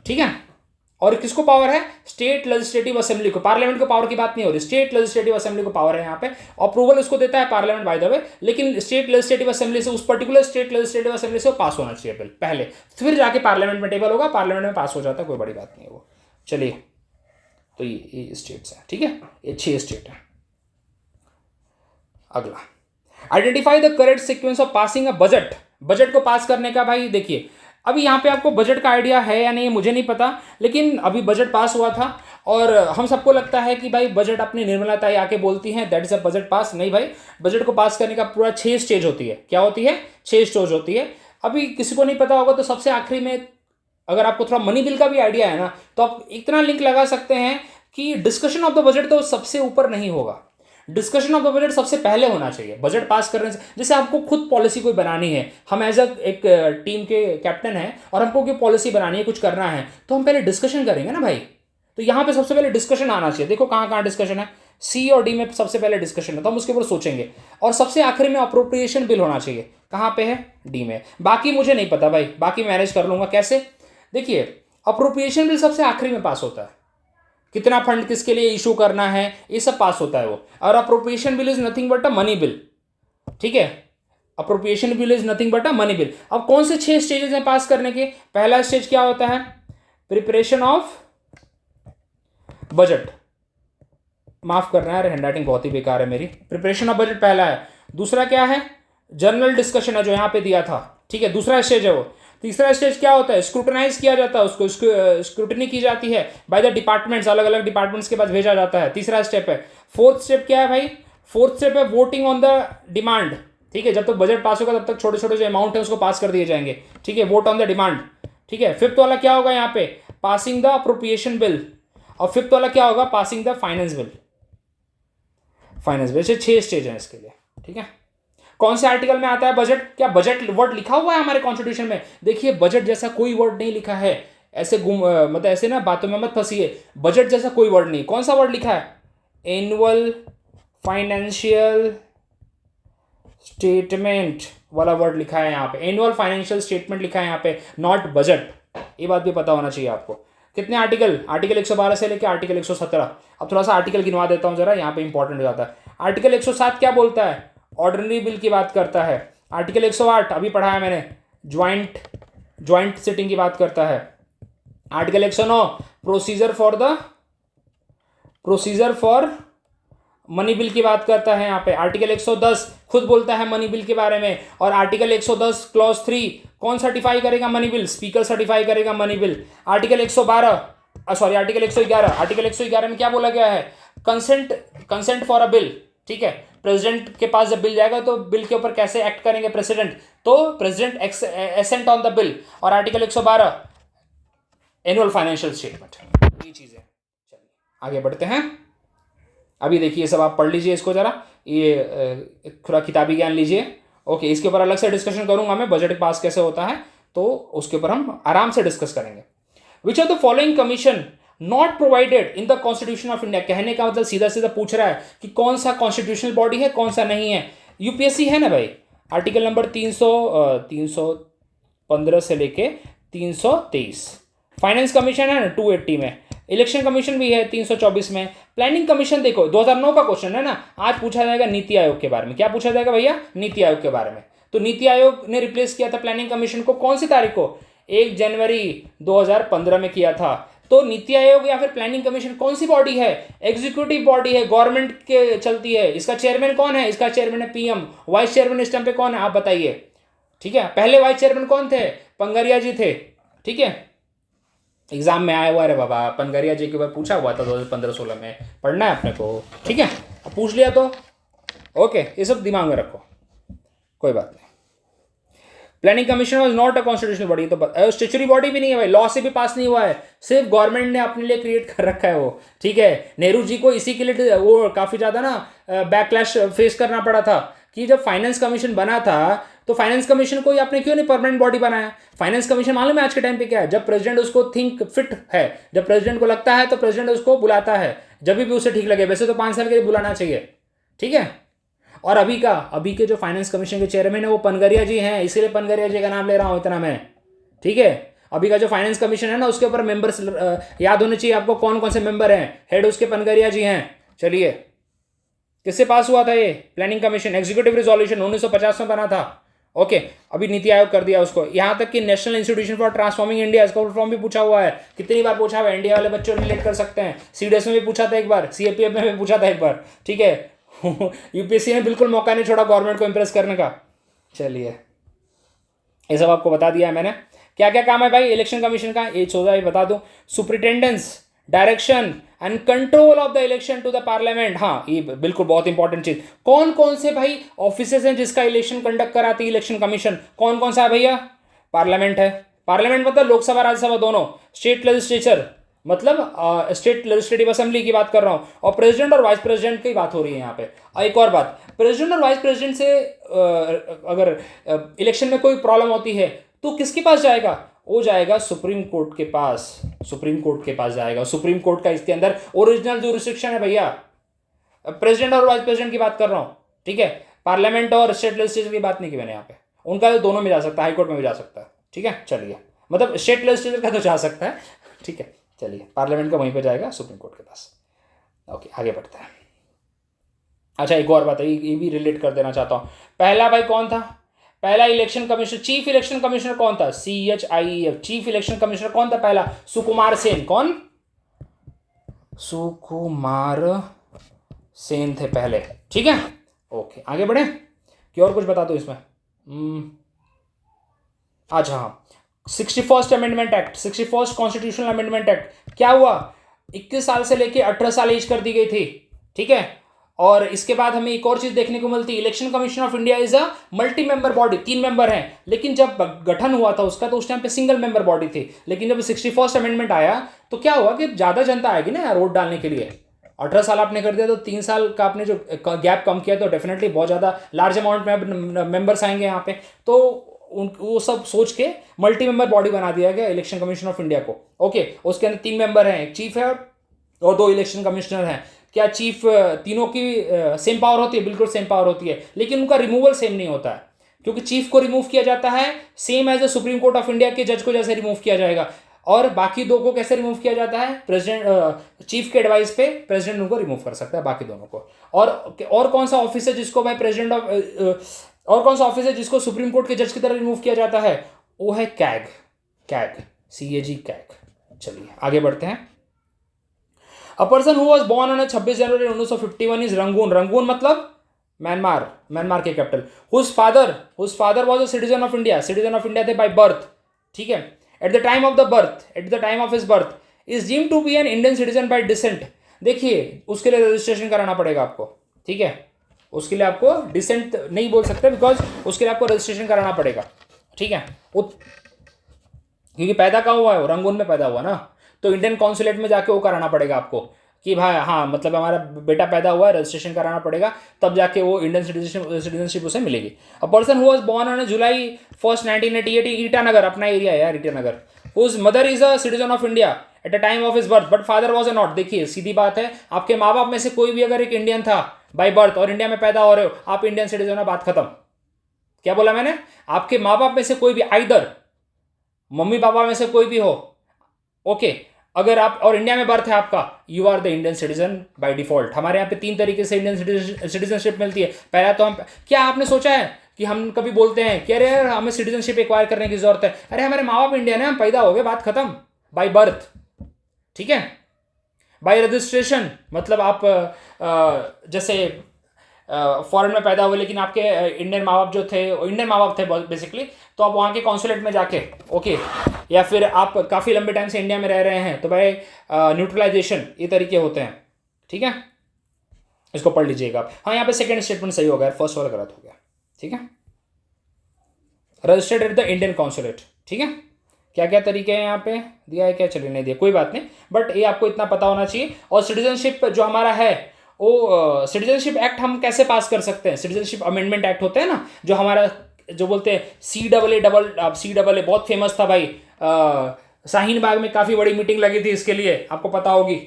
ठीक है। और किसको पावर है? स्टेट लेजिस्लेटिव असेंबली को। पार्लियामेंट को पावर की बात नहीं हो रही, स्टेट लेजिस्लेटिव असेंबली को पावर है यहाँ पे। अप्रूवल उसको देता है पार्लियामेंट बाय द वे, लेकिन स्टेट लेजिस्लेटिव असेंबली से, उस पर्टिकुलर स्टेट लेजिस्लेटिव असेंबली से वो पास होना चाहिए बिल पहले, फिर जाके पार्लियामेंट में टेबल होगा, पार्लियामेंट में पास हो जाता है, कोई बड़ी बात नहीं है वो। चलिए, तो ये स्टेट्स हैं। ठीक है, ये 6 स्टेट है। अगला, identify the correct sequence of passing a budget. Budget को पास करने का, भाई देखिए, अभी यहाँ पे आपको बजट का आइडिया है या नहीं मुझे नहीं पता, लेकिन अभी बजट पास हुआ था और हम सबको लगता है कि भाई बजट अपनी निर्मला ताई आके बोलती हैं that is a budget pass. नहीं भाई, बजट को पास करने का पूरा 6 स्टेज होती है। क्या होती है? 6 स्टेज होती है। अभी किसी को नहीं पता होगा तो सबसे आखिरी में, अगर आपको थोड़ा मनी बिल का भी आइडिया है ना, तो आप इतना लिंक लगा सकते हैं कि डिस्कशन ऑफ द बजट तो सबसे ऊपर नहीं होगा, डिस्कशन ऑफ द बजट सबसे पहले होना चाहिए। बजट पास करने से, जैसे आपको खुद पॉलिसी कोई बनानी है, हम एज एक टीम के कैप्टन हैं और हमको कोई पॉलिसी बनानी है, कुछ करना है, तो हम पहले डिस्कशन करेंगे ना भाई। तो यहाँ पे सबसे पहले डिस्कशन आना चाहिए। देखो कहाँ कहाँ डिस्कशन है, C और D में सबसे पहले डिस्कशन है, तो हम उसके ऊपर सोचेंगे। और सबसे आखिर में अप्रोप्रिएशन बिल होना चाहिए। कहाँ पे है? D में। बाकी मुझे नहीं पता भाई, बाकी मैनेज कर लूंगा। कैसे? देखिए, अप्रोप्रिएशन बिल सबसे आखिरी में पास होता है, कितना फंड किसके लिए इशू करना है, ये सब पास होता है वो। और appropriation bill is nothing but a money bill. ठीक है, appropriation bill is nothing but a money bill. अब कौन से 6 स्टेजेस हैं पास करने के? पहला स्टेज क्या होता है? Preparation of budget. माफ करना है, हैंडराइटिंग बहुत ही बेकार है मेरी। प्रिपरेशन ऑफ बजट पहला है। दूसरा क्या है? जनरल डिस्कशन है, जो यहां पे दिया था। ठीक है, दूसरा स्टेज है वो। तीसरा स्टेज क्या होता है? स्क्रूटनाइज किया जाता है, उसको स्क्रूटनी की जाती है बाय द डिपार्टमेंट्स, अलग अलग डिपार्टमेंट्स के पास भेजा जाता है। तीसरा स्टेप है। फोर्थ स्टेप क्या है भाई? फोर्थ स्टेप है वोटिंग ऑन द डिमांड। ठीक है, जब तक बजट पास होगा तब तक छोटे छोटे जो अमाउंट है उसको पास कर दिए जाएंगे। ठीक है, वोट ऑन द डिमांड। ठीक है, फिफ्थ वाला क्या होगा यहाँ पे? Passing the appropriation bill. और फिफ्थ वाला क्या होगा? Passing the finance bill. Finance bill से 6 स्टेज है इसके लिए। ठीक है, कौन से आर्टिकल में आता है बजट? क्या बजट वर्ड लिखा हुआ है हमारे कॉन्स्टिट्यूशन में? देखिए, बजट जैसा कोई वर्ड नहीं लिखा है। ऐसे मतलब ऐसे ना बातों में मत फंसिए। बजट जैसा कोई वर्ड नहीं। कौन सा वर्ड लिखा है? एनुअल फाइनेंशियल स्टेटमेंट वाला वर्ड लिखा है यहाँ पे। एनुअल फाइनेंशियल स्टेटमेंट लिखा है यहाँ पे, नॉट बजट। ये बात भी पता होना चाहिए आपको। कितने आर्टिकल? आर्टिकल 112 से लेकर आर्टिकल 117। अब थोड़ा सा आर्टिकल गिनवा देता हूँ जरा, यहाँ पे इंपॉर्टेंट हो जाता है। आर्टिकल 107 क्या बोलता है? ऑर्डिनरी बिल की बात करता है। आर्टिकल 108 अभी पढ़ा है मैंने, ज्वाइंट सिटिंग की बात करता है। Article 109 procedure for money bill की बात करता है यहाँ पे। आर्टिकल 110 खुद बोलता है मनी बिल के बारे में। और आर्टिकल 110 क्लॉज 3 कौन सर्टिफाई करेगा मनी बिल? स्पीकर सर्टिफाई करेगा मनी बिल। आर्टिकल 111 आर्टिकल 111 में क्या बोला गया है? Consent for a bill. ठीक है, प्रेसिडेंट के पास जब बिल जाएगा तो बिल के ऊपर कैसे एक्ट करेंगे प्रेसिडेंट? तो president assent on the bill. और आर्टिकल 112 एनुअल फाइनेंशियल स्टेटमेंट। ये चीजें। चलिए आगे बढ़ते हैं। अभी देखिए, सब आप पढ़ लीजिए इसको जरा, ये थोड़ा किताबी ज्ञान लीजिए। ओके, इसके ऊपर अलग से डिस्कशन करूंगा मैं, बजट पास कैसे होता है, तो उसके ऊपर हम आराम से डिस्कस करेंगे। Which are the following commission not provided in the constitution of India? कहने का मतलब सीधा सीधा पूछ रहा है कि कौन सा कॉन्स्टिट्यूशनल बॉडी है, कौन सा नहीं है। यूपीएससी है ना भाई, आर्टिकल नंबर 315 से लेके 323। फाइनेंस कमीशन है ना 280 में। इलेक्शन कमीशन भी है 324 में। प्लानिंग कमीशन देखो 2009 का क्वेश्चन है ना, आज पूछा जाएगा नीति आयोग के बारे में। क्या पूछा जाएगा भैया? नीति आयोग के बारे में। तो नीति आयोग ने रिप्लेस किया था प्लानिंग कमीशन को कौन सी तारीख को? 1 जनवरी 2015 में किया था। तो नीति आयोग या फिर प्लानिंग कमीशन कौन सी बॉडी है? एग्जीक्यूटिव बॉडी है, गवर्नमेंट के चलती है। इसका चेयरमैन कौन है? इसका चेयरमैन है पीएम। वाइस चेयरमैन इस टाइम पे कौन है आप बताइए? ठीक है, पहले वाइस चेयरमैन कौन थे? पंगरिया जी थे। ठीक है, एग्जाम में आया हुआ है बाबा, पंगरिया जी के ऊपर पूछा हुआ था 2015-16 में, पढ़ना है अपने को। ठीक है, अब पूछ लिया तो ओके, ये सब दिमाग में रखो, कोई बात नहीं। Planning commission was not a constitutional body, तो स्टेचुरी बॉडी भी नहीं है भाई, लॉ से भी पास नहीं हुआ है, सिर्फ गवर्नमेंट ने अपने लिए क्रिएट कर रखा है वो, ठीक है। नेहरू जी को इसी के लिए वो काफ़ी ज़्यादा ना बैकलैश फेस करना पड़ा था कि जब फाइनेंस कमीशन बना था तो फाइनेंस कमीशन को ही आपने क्यों नहीं परमानेंट बॉडी बनाया। फाइनेंस कमीशन मालूम है आज के टाइम पे क्या है, जब प्रेसिडेंट उसको थिंक फिट है, जब प्रेसिडेंट को लगता है तो प्रेसिडेंट उसको बुलाता है, जब भी उसे ठीक लगे, वैसे तो 5 साल के लिए बुलाना चाहिए, ठीक है। और अभी के जो फाइनेंस कमीशन के चेयरमैन है वो पनगरिया जी हैं, इसीलिए पनगरिया जी का नाम ले रहा हूँ इतना मैं, ठीक है। अभी का जो फाइनेंस कमीशन है ना उसके ऊपर मेंबर्स याद होने चाहिए आपको, कौन कौन से मेंबर हैं, हेड उसके पनगरिया जी हैं। चलिए, किससे पास हुआ था ये प्लानिंग कमीशन, एग्जीक्यूटिव रिजोल्यूशन 1950 में बना था, ओके। अभी नीति आयोग कर दिया उसको, यहाँ तक कि national institution for transforming India, इसका फुल फॉर्म भी पूछा हुआ है, कितनी बार पूछा हुआ है, इंडिया वाले बच्चों रिलेट कर सकते हैं, सीडीएस में भी पूछा था एक बार, सीएपीएफ में भी पूछा था एक बार, ठीक है। यूपीएससी ने बिल्कुल मौका नहीं छोड़ा गवर्नमेंट को इंप्रेस करने का। चलिए, ये सब आपको बता दिया है मैंने। क्या क्या काम है भाई इलेक्शन कमीशन का, ये सोचा बता दूं, superintendence, direction and control of the election to the parliament. हाँ, ये बिल्कुल बहुत इंपॉर्टेंट चीज, कौन कौन से भाई ऑफिसेस हैं जिसका इलेक्शन कंडक्ट कराती है इलेक्शन कमीशन, कौन कौन सा है भैया, पार्लियामेंट है, पार्लियामेंट मतलब लोकसभा राज्यसभा दोनों, स्टेट लेजिस्लेचर मतलब स्टेट लेजिस्लेटिव असेंबली की बात कर रहा हूँ, और प्रेसिडेंट और वाइस प्रेसिडेंट की बात हो रही है यहाँ पे। और एक और बात, प्रेसिडेंट और वाइस प्रेसिडेंट से अगर इलेक्शन में कोई प्रॉब्लम होती है तो किसके पास जाएगा, वो जाएगा सुप्रीम कोर्ट के पास, सुप्रीम कोर्ट के पास जाएगा। सुप्रीम कोर्ट का इसके अंदर ओरिजिनल जुरिस्डिक्शन है भैया, प्रेसिडेंट और वाइस प्रेसिडेंट की बात कर रहा हूँ, ठीक है। पार्लियामेंट और स्टेट लेजिस्लेचर की बात नहीं की मैंने यहाँ पे, उनका दोनों में जा सकता है, हाईकोर्ट में भी जा सकता है, ठीक है। चलिए, मतलब स्टेट लेजिस्लेचर का तो जा सकता है, ठीक है। चलिए, पार्लियामेंट का वहीं पे जाएगा सुप्रीम कोर्ट के पास, ओके। आगे बढ़ते हैं। अच्छा, एक और बात है, ये भी रिलेट कर देना चाहता हूँ। पहला भाई कौन था, पहला election commissioner, chief election commissioner कौन था, CHIEF, चीफ इलेक्शन कमिश्नर कौन था पहला, सुकुमार सेन। कौन, सुकुमार सेन थे पहले, ठीक है, ओके। आगे बढ़े कि और कुछ बता दो इसमें। अच्छा हाँ, 61st amendment act, 61st constitutional amendment act क्या हुआ, 21 साल से लेके 18 साल एज कर दी गई थी, ठीक है। और इसके बाद हमें एक और चीज देखने को मिलती है, election commission of India is a multi member body, 3 member हैं, लेकिन जब गठन हुआ था उसका तो उस टाइम पे सिंगल मेंबर बॉडी थी, लेकिन जब 61st अमेंडमेंट आया तो क्या हुआ कि ज्यादा जनता आएगी ना यार वोट डालने के लिए। 18 साल आपने कर दिया तो 3 साल का आपने जो गैप कम किया तो डेफिनेटली बहुत ज़्यादा लार्ज अमाउंट में मेंबर्स आएंगे यहाँ पे, तो वो सब सोच के मल्टी मेंबर बॉडी बना दिया गया इलेक्शन कमीशन ऑफ इंडिया को, ओके। उसके अंदर 3 मेंबर हैं, एक चीफ है और 2 इलेक्शन कमिश्नर हैं। क्या चीफ तीनों की सेम पावर होती है, बिल्कुल सेम पावर होती है, लेकिन उनका रिमूवल सेम नहीं होता है, क्योंकि चीफ को रिमूव किया जाता है same as a supreme court of India के जज को जैसे रिमूव किया जाएगा, और बाकी 2 को कैसे रिमूव किया जाता है, प्रेसिडेंट चीफ के एडवाइस पे प्रेसिडेंट उनको रिमूव कर सकता है बाकी दोनों को। और कौन सा ऑफिस है जिसको भाई प्रेसिडेंट ऑफ और कौन सा ऑफिस है जिसको सुप्रीम कोर्ट के जज की तरह रिमूव किया जाता है, वो है कैग, CAG कैग। चलिए आगे बढ़ते हैं। A person who was born on 26 January 1951 is Rangoon, Rangoon मतलब म्यांमार के capital. Whose father was a citizen of India थे बाय बर्थ, ठीक है। At the time of his birth is deemed to be an Indian citizen by descent. देखिए, उसके लिए registration कराना पड़ेगा आपको, ठीक है। उसके लिए आपको डिसेंट नहीं बोल सकते, बिकॉज उसके लिए आपको रजिस्ट्रेशन कराना पड़ेगा, ठीक है। क्योंकि पैदा कहाँ हुआ है, वो रंगून में पैदा हुआ ना, तो इंडियन कॉन्सुलेट में जाके वो कराना पड़ेगा आपको कि भाई हाँ मतलब हमारा बेटा पैदा हुआ है, रजिस्ट्रेशन कराना पड़ेगा, तब जाके वो इंडियन सिटीजनशिप उसे मिलेगी। A person who was born on July 1st 1988 Itanagar, अपना एरिया है यार Itanagar, whose mother is a citizen of India at the time of his birth but father was a not. देखिए सीधी बात है, आपके माँ बाप में से कोई भी अगर एक इंडियन था बाय बर्थ और इंडिया में पैदा हो रहे हो, आप इंडियन सिटीजन हो, बात खत्म। क्या बोला मैंने, आपके माँ बाप में से कोई भी, आइदर मम्मी पापा में से कोई भी हो, ओके, अगर आप और इंडिया में बर्थ है आपका, you are the Indian citizen by default. हमारे यहाँ पे 3 तरीके से इंडियन सिटीजनशिप मिलती है। पहला तो हम, क्या आपने सोचा है कि हम कभी बोलते हैं कि अरे यार हमें सिटीजनशिप एक्वायर करने की जरूरत है, अरे हमारे माँ बाप इंडियन है, हम पैदा हो गए, बात खत्म, बाय बर्थ, ठीक है। बाय रजिस्ट्रेशन मतलब आप जैसे फॉरेन में पैदा हुए लेकिन आपके इंडियन माँ बाप जो थे, इंडियन माँ बाप थे बेसिकली, तो आप वहाँ के कॉन्सुलेट में जाके, ओके, या फिर आप काफ़ी लंबे टाइम से इंडिया में रह रहे हैं तो भाई न्यूट्रलाइजेशन, ये तरीके होते हैं, ठीक है। इसको पढ़ लीजिएगा आप। हाँ, यहाँ पे सेकंड स्टेटमेंट सही हो गया, फर्स्ट वाला गलत हो गया, ठीक है। Registered at the Indian consulate. ठीक है, क्या क्या तरीके हैं यहाँ पे दिया है, क्या चलिए नहीं दिया कोई बात नहीं, बट ये आपको इतना पता होना चाहिए। और सिटीजनशिप जो हमारा है वो सिटीजनशिप एक्ट हम कैसे पास कर सकते हैं, सिटीजनशिप अमेंडमेंट एक्ट होते हैं ना, जो हमारा जो बोलते हैं CAA बहुत फेमस था भाई। शाहीन बाग में काफ़ी बड़ी मीटिंग लगी थी इसके लिए, आपको पता होगी।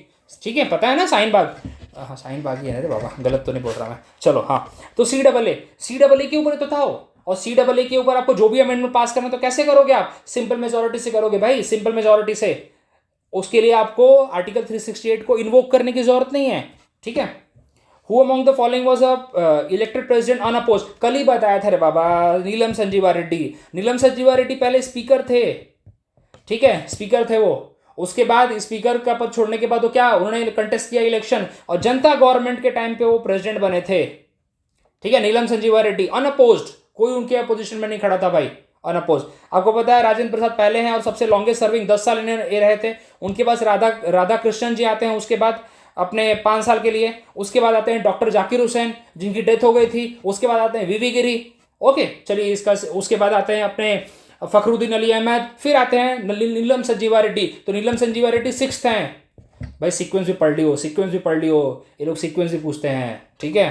ठीक है, पता है ना शाहीन बाग, हाँ शाहीन बाग ही है रे बाबा, गलत तो नहीं बोल रहा मैं, चलो हाँ। तो CAA के ऊपर तो था वो, और CAA के ऊपर आपको जो भी अमेंडमेंट पास करना तो कैसे करोगे आप, सिंपल मेजोरिटी से करोगे भाई, सिंपल मेजोरिटी से। उसके लिए आपको आर्टिकल 368 को इन्वोक करने की जरूरत नहीं है। ठीक है, who among the following was a elected president unopposed, कल ही बताया था रे बाबा, नीलम संजीवा रेड्डी। नीलम संजीवा रेड्डी पहले स्पीकर थे, ठीक है, स्पीकर थे वो। उसके बाद स्पीकर का पद छोड़ने के बाद वो क्या, उन्होंने कंटेस्ट किया इलेक्शन, और जनता गवर्नमेंट के टाइम पे वो प्रेसिडेंट बने थे। ठीक है, नीलम संजीवा रेड्डी अनअपोज्ड, कोई उनके अपोजिशन में नहीं खड़ा था भाई, अनअपोज। आपको पता है राजेंद्र प्रसाद पहले हैं और सबसे लॉन्गेस्ट सर्विंग, 10 साल इन्हें ये रहे थे। उनके पास राधा कृष्णन जी आते हैं उसके बाद अपने 5 साल के लिए। उसके बाद आते हैं डॉक्टर जाकिर हुसैन जिनकी डेथ हो गई थी। उसके बाद आते हैं वीवी गिरी। ओके चलिए, इसका उसके बाद आते हैं अपने फखरुद्दीन अली अहमद, फिर आते हैं नीलम संजीवा रेड्डी। तो नीलम संजीवा रेड्डी 6th हैं भाई, सीक्वेंस भी पढ़ लियो, सीक्वेंस भी पढ़ लियो, ये लोग सीक्वेंस भी पूछते हैं। ठीक है,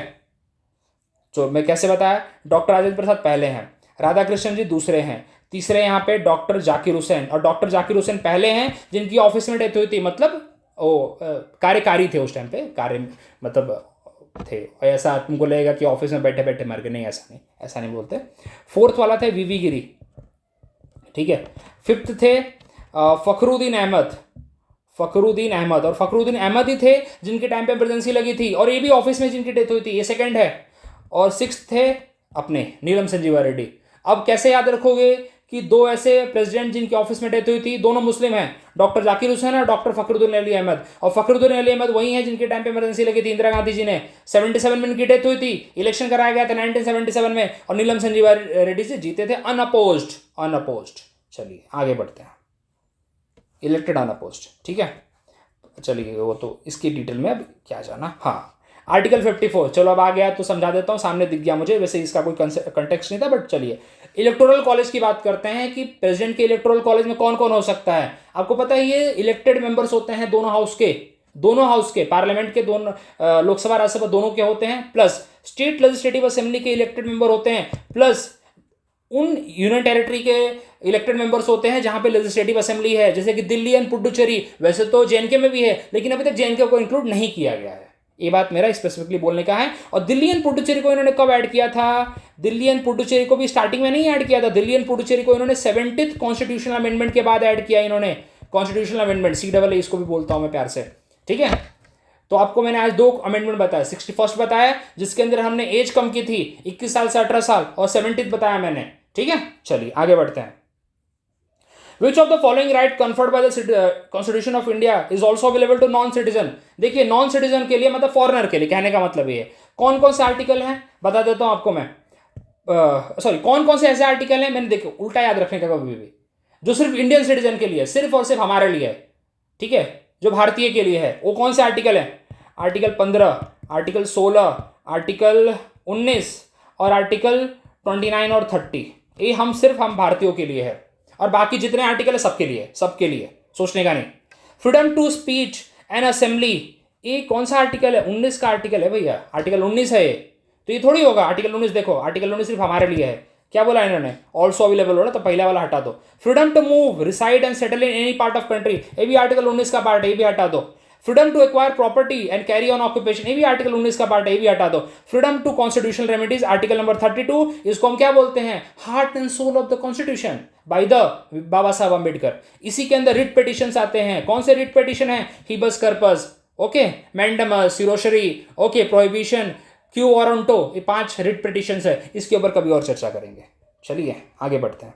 तो मैं कैसे बताया, डॉक्टर राजेंद्र प्रसाद पहले हैं, राधा कृष्णन जी दूसरे हैं, तीसरे यहाँ पे डॉक्टर जाकिर हुसैन, और डॉक्टर जाकिर हुसैन पहले हैं जिनकी ऑफिस में डेथ हुई थी, मतलब वो कार्यकारी थे उस टाइम पे, कार्य मतलब थे। ऐसा तुमको लगेगा कि ऑफिस में बैठे बैठे मर गए, नहीं, ऐसा नहीं बोलते। 4th वाला थे वीवी गिरी। ठीक है, 5th थे फखरुद्दीन अहमद, और फखरुद्दीन अहमद ही थे जिनके टाइम पे इमरजेंसी लगी थी, और ये भी ऑफिस में जिनकी डेथ हुई थी, ये 2nd है। और 6th थे अपने नीलम संजीवा रेड्डी। अब कैसे याद रखोगे कि 2 ऐसे प्रेसिडेंट जिनकी ऑफिस में डेथ हुई थी, दोनों मुस्लिम हैं, डॉक्टर जाकिर हुसैन और डॉक्टर फखरुद्दीन अली अहमद। और फखरुद्दीन अली अहमद वही हैं जिनके टाइम पे इमरजेंसी लगी थी, इंदिरा गांधी जी ने 77 में इनकी डेथ हुई थी, इलेक्शन कराया गया था 1977 में, और नीलम संजीवा रेड्डी से जीते थे अनअपोज्ड। चलिए आगे बढ़ते हैं, इलेक्टेड अनअपोज्ड। ठीक है, चलिए वो तो इसकी डिटेल में अब क्या जाना। हाँ, आर्टिकल 54, चलो अब आ गया तो समझा देता हूँ, सामने दिख गया मुझे, वैसे इसका कोई कंटेक्स्ट नहीं था, बट चलिए इलेक्टोरल कॉलेज की बात करते हैं कि प्रेसिडेंट के इलेक्टोरल कॉलेज में कौन कौन हो सकता है। आपको पता है ये इलेक्टेड मेंबर्स होते हैं दोनों हाउस के पार्लियामेंट के, दोनों लोकसभा राज्यसभा दोनों के होते हैं, प्लस स्टेट लेजिस्लेटिव असेंबली के इलेक्टेड मेंबर होते हैं, प्लस उन यूनियन टेरिटरी के इलेक्टेड मेंबर्स होते हैं जहां पे लेजिस्लेटिव असेंबली है, जैसे कि दिल्ली एंड पुडुचेरी। वैसे तो JNK में भी है, लेकिन अभी तक JNK को इंक्लूड नहीं किया गया है, ये बात मेरा स्पेसिफिकली बोलने का है। और दिल्ली एंड पुडुचेरी को इन्होंने कब ऐड किया था, दिल्ली एंड पुडुचेरी को भी स्टार्टिंग में नहीं ऐड किया था, दिल्ली एंड पुडुचेरी को इन्होंने 70th कॉन्स्टिट्यूशनल अमेंडमेंट के बाद ऐड किया इन्होंने, कॉन्स्टिट्यूशनल अमेंडमेंट, CAA इसको भी बोलता हूं मैं प्यार से। ठीक है, तो आपको मैंने आज 2 अमेंडमेंट बताया, 61st बताया जिसके अंदर हमने एज कम की थी 21 साल से 18 साल, और 70th बताया मैंने। ठीक है, चलिए आगे बढ़ते हैं। Which of the following right conferred by the Constitution of India is also available to non-citizen? देखिए नॉन सिटीजन के लिए मतलब फॉरेनर के लिए, कहने का मतलब ये है, कौन कौन से आर्टिकल हैं बता देता हूं आपको मैं, सॉरी कौन कौन से ऐसे आर्टिकल हैं, मैंने देखो उल्टा याद रखने का कभी भी, जो सिर्फ इंडियन सिटीजन के लिए, सिर्फ और सिर्फ हमारे लिए है। ठीक है, जो भारतीय के लिए है, वो कौन से आर्टिकल है, आर्टिकल 15, आर्टिकल 16, आर्टिकल 19 और आर्टिकल 29 और 30। ये हम भारतीयों के लिए है, और बाकी जितने आर्टिकल है सबके लिए सोचने का नहीं। Freedom to speech and assembly, ये कौन सा आर्टिकल है, 19 का आर्टिकल है भैया, आर्टिकल 19 है ये, तो ये थोड़ी होगा आर्टिकल 19। देखो आर्टिकल 19 सिर्फ हमारे लिए है, क्या बोला इन्होंने, ऑल्सो अवेलेबल हो ना, तो पहला वाला हटा दो। Freedom to move, reside and settle in any part of country, ये भी आर्टिकल 19 का पार्ट है, ये भी हटा दो। Freedom to acquire property and carry on occupation, ये भी आर्टिकल 19 का पार्ट है, ये भी हटा दो। Freedom to constitutional remedies, article number 32, इसको हम क्या बोलते हैं, heart and soul of the constitution by the Baba Saheb Ambedkar. इसी के अंदर रिट पिटिशंस आते हैं, कौन से रिट पिटिशन है, habeas corpus, okay, mandamus, certiorari, okay, prohibition, quo warranto, ये 5 रिट पिटिशंस है, इसके ऊपर कभी और चर्चा करेंगे। चलिए आगे बढ़ते हैं।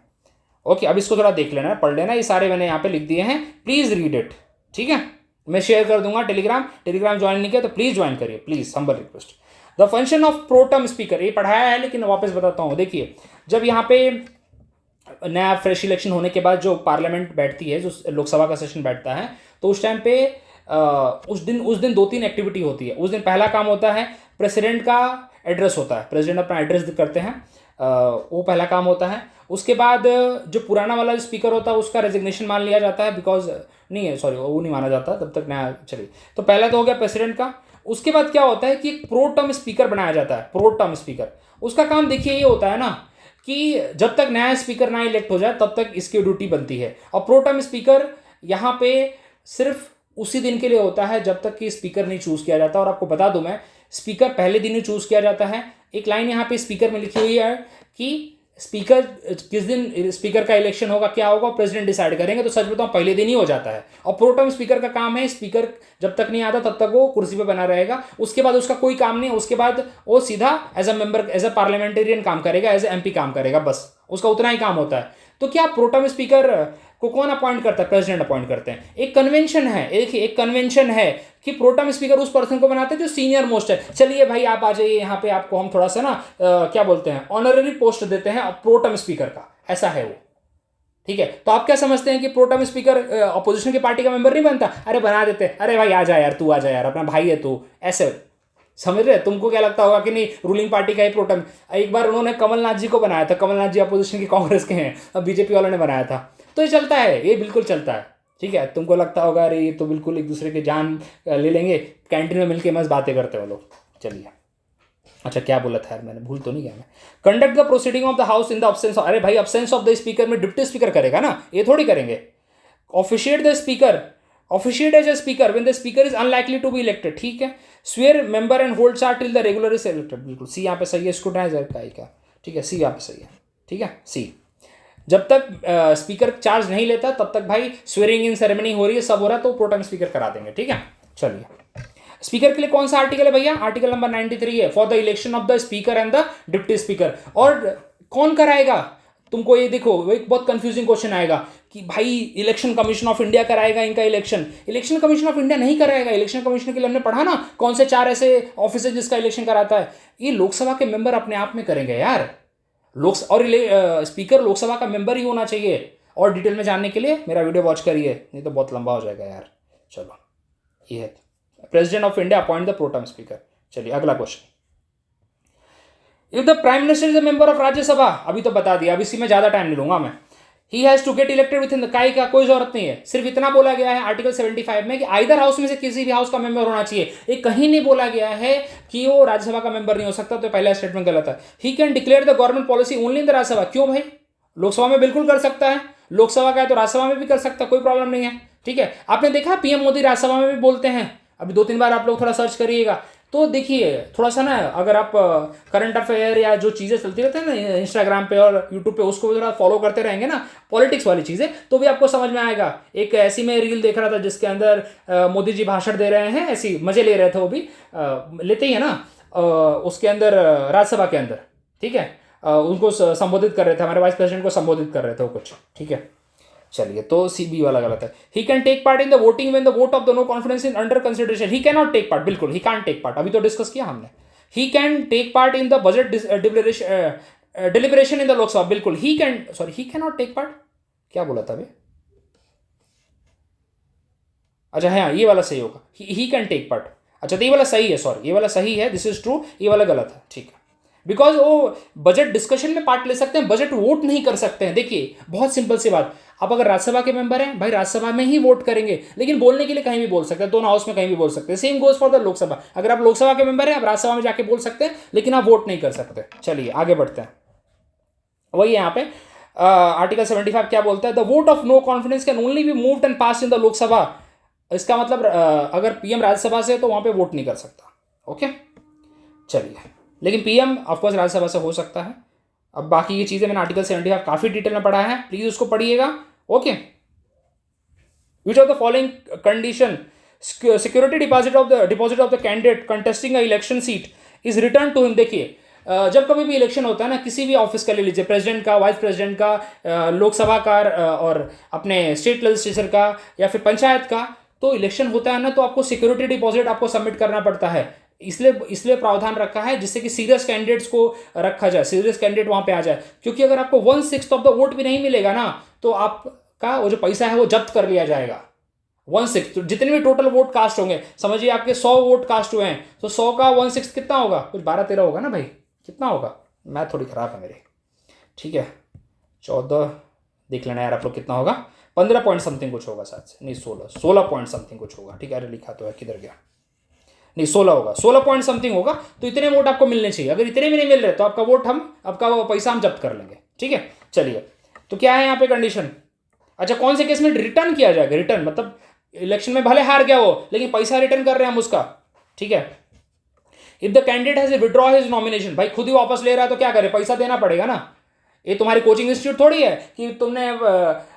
ओके, अब इसको थोड़ा देख लेना, पढ़ लेना, ये सारे मैंने यहाँ पे लिख दिए हैं, प्लीज रीड इट। ठीक है, मैं शेयर कर दूंगा टेलीग्राम ज्वाइन नहीं किया तो प्लीज ज्वाइन करिए, please, humble request. The function of pro tem speaker, ये पढ़ाया है लेकिन वापस बताता हूँ। देखिए जब यहाँ पे नया फ्रेश इलेक्शन होने के बाद जो पार्लियामेंट बैठती है, जो लोकसभा का सेशन बैठता है, तो उस टाइम पे उस दिन 2-3 एक्टिविटी होती है। उस दिन पहला काम होता है प्रेसिडेंट का एड्रेस होता है, प्रेसिडेंट अपना एड्रेस करते हैं, वो पहला काम होता है। उसके बाद जो पुराना वाला जो स्पीकर होता है उसका रेजिग्नेशन मान लिया जाता है, बिकॉज नहीं है, सॉरी वो नहीं माना जाता तब तक नया। चलिए, तो पहला तो हो गया प्रेसिडेंट का। उसके बाद क्या होता है कि एक प्रो टर्म स्पीकर बनाया जाता है। प्रो टर्म स्पीकर, उसका काम देखिए ये होता है ना कि जब तक नया स्पीकर ना इलेक्ट हो जाए तब तक इसकी ड्यूटी बनती है। और प्रो टर्म स्पीकर यहाँ पे सिर्फ उसी दिन के लिए होता है जब तक कि स्पीकर नहीं चूज किया जाता। और आपको बता दूं मैं, स्पीकर पहले दिन ही चूज किया जाता है। एक लाइन यहाँ पे स्पीकर में लिखी हुई है कि स्पीकर किस दिन स्पीकर का इलेक्शन होगा, क्या होगा, प्रेसिडेंट डिसाइड करेंगे। तो सच बताऊं पहले दिन ही हो जाता है। और प्रोटम स्पीकर का काम है, स्पीकर जब तक नहीं आता तब तक वो कुर्सी पे बना रहेगा, उसके बाद उसका कोई काम नहीं है। उसके बाद वो सीधा as a member, as a parliamentarian काम करेगा, एज ए एमपी काम करेगा, बस उसका उतना ही काम होता है। तो क्या प्रोटम स्पीकर को कौन अपॉइंट करता है? प्रेसिडेंट अपॉइंट करते हैं। एक कन्वेंशन है, एक कन्वेंशन है कि प्रोटम स्पीकर उस पर्सन को बनाते हैं जो सीनियर मोस्ट है। चलिए भाई आप आ जाइए यहाँ पे, आपको हम थोड़ा सा ना क्या बोलते हैं, ऑनररी पोस्ट देते हैं प्रोटम स्पीकर का, ऐसा है वो। ठीक है, तो आप क्या समझते हैं कि प्रोटम स्पीकर अपोजिशन की पार्टी का मेंबर नहीं बनता? अरे बना देते, अरे भाई आ जा यार, तू आ जा यार, अपना भाई है तू, ऐसे समझ रहे? तुमको क्या लगता होगा कि नहीं रूलिंग पार्टी का ही प्रोटम। एक बार उन्होंने कमलनाथ जी को बनाया था, कमलनाथ जी अपोजिशन की कांग्रेस के हैं, अब बीजेपी वालों ने बनाया था। तो ये चलता है, ये बिल्कुल चलता है। ठीक है, तुमको लगता होगा अरे ये तो बिल्कुल एक दूसरे की जान ले लेंगे, कैंटीन में मिलके मस्त बातें करते हो लोग। चलिए, अच्छा क्या बोला था यार, मैंने भूल तो नहीं गया मैं। Conduct the proceeding of the house in the absence of, अरे भाई अब्सेंस ऑफ द स्पीकर में डिप्टी स्पीकर करेगा ना, ये थोड़ी करेंगे। Officiate the speaker, officiate as a speaker when the speaker is unlikely to be elected. ठीक है, swear member and hold chart till the regular is elected. बिल्कुल see यहाँ पे सही है, स्क्रूटाइजर का ही क्या। ठीक है, सी यहाँ पे सही है। ठीक है, सी जब तक स्पीकर चार्ज नहीं लेता तब तक भाई स्वेरिंग इन सेरेमनी हो रही है, सब हो रहा है, तो प्रोटेम स्पीकर करा देंगे। ठीक है, चलिए स्पीकर के लिए कौन सा आर्टिकल है भैया? आर्टिकल नंबर 93 है, for the election of the speaker and the deputy speaker. और कौन कराएगा? तुमको ये देखो, वो एक बहुत कंफ्यूजिंग क्वेश्चन आएगा कि भाई इलेक्शन कमीशन ऑफ इंडिया कराएगा इनका election. Election commission of India नहीं कराएगा। इलेक्शन कमीशन के लिए हमने पढ़ा ना कौन से 4 ऐसे ऑफिस है जिसका इलेक्शन कराता है। ये लोकसभा के मेंबर अपने आप में करेंगे यार। और स्पीकर लोकसभा का मेंबर ही होना चाहिए। और डिटेल में जानने के लिए मेरा वीडियो वॉच करिए, नहीं तो बहुत लंबा हो जाएगा यार। चलो, ये है president of India appoint the pro tem speaker. चलिए अगला question, if the prime minister is a member of Rajya Sabha, अभी तो बता दिया, अब इसी में ज्यादा टाइम नहीं लूंगा मैं। He has to get elected within the, का कोई जरूरत नहीं है, सिर्फ इतना बोला गया है आर्टिकल 75 में कि आइदर हाउस में से किसी भी हाउस का मेंबर होना चाहिए। ये कहीं नहीं बोला गया है कि वो राज्यसभा का मेंबर नहीं हो सकता, तो पहला स्टेटमेंट गलत है। He can declare the government policy only in the Rajya Sabha. क्यों भाई? लोकसभा में बिल्कुल कर सकता है, लोकसभा का है तो राज्यसभा में भी कर सकता है, कोई प्रॉब्लम नहीं है। ठीक है, आपने देखा पीएम मोदी राज्यसभा में भी बोलते हैं, अभी 2-3 बार आप लोग थोड़ा सर्च करिएगा तो देखिए थोड़ा सा ना, अगर आप करंट अफेयर या जो चीज़ें चलती रहती हैं ना इंस्टाग्राम पे और यूट्यूब पे, उसको भी थोड़ा फॉलो करते रहेंगे ना, पॉलिटिक्स वाली चीज़ें, तो भी आपको समझ में आएगा। एक ऐसी मैं रील देख रहा था जिसके अंदर मोदी जी भाषण दे रहे हैं, ऐसी मजे ले रहे थे, वो भी लेते ही है ना, उसके अंदर राज्यसभा के अंदर। ठीक है, उनको संबोधित कर रहे थे, हमारे वाइस प्रेसिडेंट को संबोधित कर रहे थे वो कुछ। ठीक है, चलिए तो सी बी वाला गलत है। He can take part in the voting when the vote of the no confidence in under consideration. He can not take part, बिल्कुल ही कैन टेक पार्ट, अभी तो डिस्कस किया हमने। He can take part in the budget deliberation in the Lok Sabha, बिल्कुल he can, sorry he can not take part, क्या बोला था अभी? अच्छा हाँ, ये वाला सही होगा, ही कैन टेक पार्ट। अच्छा तो ये वाला सही है, सॉरी ये वाला सही है, दिस इज ट्रू, ये वाला गलत है। ठीक है, बिकॉज वो बजट डिस्कशन में पार्ट ले सकते हैं, बजट वोट नहीं कर सकते हैं। देखिए बहुत सिंपल सी बात, आप अगर राज्यसभा के मेंबर हैं भाई राज्यसभा में ही वोट करेंगे, लेकिन बोलने के लिए कहीं भी बोल सकते हैं, दोनों हाउस में कहीं भी बोल सकते हैं। Same goes for the Lok Sabha, अगर आप लोकसभा के मेंबर हैं आप राज्यसभा में जाके बोल सकते हैं, लेकिन आप वोट नहीं कर सकते। चलिए आगे बढ़ते हैं, वही यहाँ पे आर्टिकल 75 क्या बोलता है? The vote of no confidence can only be moved and pass in the Lok Sabha. इसका मतलब अगर पीएम राज्यसभा से तो वहां पे वोट नहीं कर सकता। ओके, चलिए, लेकिन पीएम ऑफकोर्स राज्यसभा से हो सकता है। अब बाकी ये चीजें मैंने आर्टिकल 75 काफी डिटेल में पढ़ा है, प्लीज उसको पढ़िएगा। Okay, which of the following condition security deposit of the candidate contesting election seat is return to him. देखिए जब कभी भी इलेक्शन होता है ना, किसी भी ऑफिस का ले लीजिए, प्रेसिडेंट का, वाइस प्रेसिडेंट का, लोकसभा का और अपने स्टेट लेजिस्लेचर का या फिर पंचायत का, तो इलेक्शन होता है ना, तो आपको सिक्योरिटी डिपॉजिट आपको सबमिट करना पड़ता है। इसलिए प्रावधान रखा है जिससे कि सीरियस कैंडिडेट्स को रखा जाए, सीरियस कैंडिडेट वहां पे आ जाए। क्योंकि अगर आपको 1/6 ऑफ द वोट भी नहीं मिलेगा ना, तो आपका वो जो पैसा है वो जब्त कर लिया जाएगा। 1/6, तो जितने भी टोटल वोट कास्ट होंगे, समझिए आपके 100 वोट कास्ट हुए हैं, तो 100 का 1/6 कितना होगा? कुछ 12-13 होगा ना भाई, कितना होगा? मैथ थोड़ी ख़राब है मेरी, ठीक है। 14 देख लेना यार आप लोग कितना होगा, 15 पॉइंट समथिंग कुछ होगा शायद से, नहीं 16 पॉइंट समथिंग कुछ होगा, ठीक है। अरे लिखा तो है, किधर गया, नहीं 16 होगा, 16 पॉइंट समथिंग होगा। तो इतने वोट आपको मिलने चाहिए, अगर इतने भी नहीं मिल रहे तो आपका वोट आपका वो पैसा हम जब्त कर लेंगे, ठीक है। चलिए, तो क्या है यहाँ पे कंडीशन, अच्छा कौन से केस में रिटर्न किया जाएगा, रिटर्न मतलब इलेक्शन में भले हार गया हो लेकिन पैसा रिटर्न कर रहे हैं हम उसका, ठीक है। If the candidate has withdraw his nomination, भाई खुद ही वापस ले रहा है तो क्या करे, पैसा देना पड़ेगा ना। ये तुम्हारी कोचिंग इंस्टीट्यूट थोड़ी है कि तुमने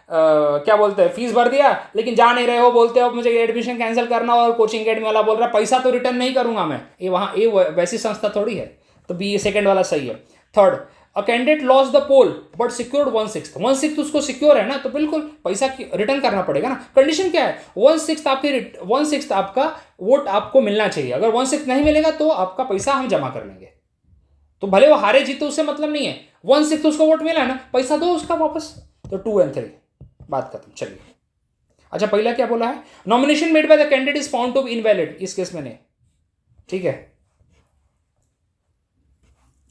क्या बोलते हैं फीस भर दिया लेकिन जा नहीं रहे हो, बोलते हो मुझे एडमिशन कैंसिल करना और कोचिंग अकेडमी वाला बोल रहा है पैसा तो रिटर्न नहीं करूंगा मैं, ये वहाँ ये वैसी संस्था थोड़ी है। तो बी सेकंड वाला सही है। Third, a candidate loss the poll but secured 1/6 उसको सिक्योर है ना, तो बिल्कुल पैसा रिटर्न करना पड़ेगा ना। कंडीशन क्या है, 1/6 आपकी 1/6 आपका वोट आपको मिलना चाहिए, अगर 1/6 नहीं मिलेगा तो आपका पैसा हम जमा कर लेंगे। तो भले वो हारे जीते उससे मतलब नहीं है, 1/6 उसको वोट मिला है ना, पैसा दो उसका वापस। तो 2 और 3 बात खत्म। चलिए, अच्छा पहला क्या बोला है, nomination made by the candidate is found to be invalid, इस केस में नहीं, ठीक है।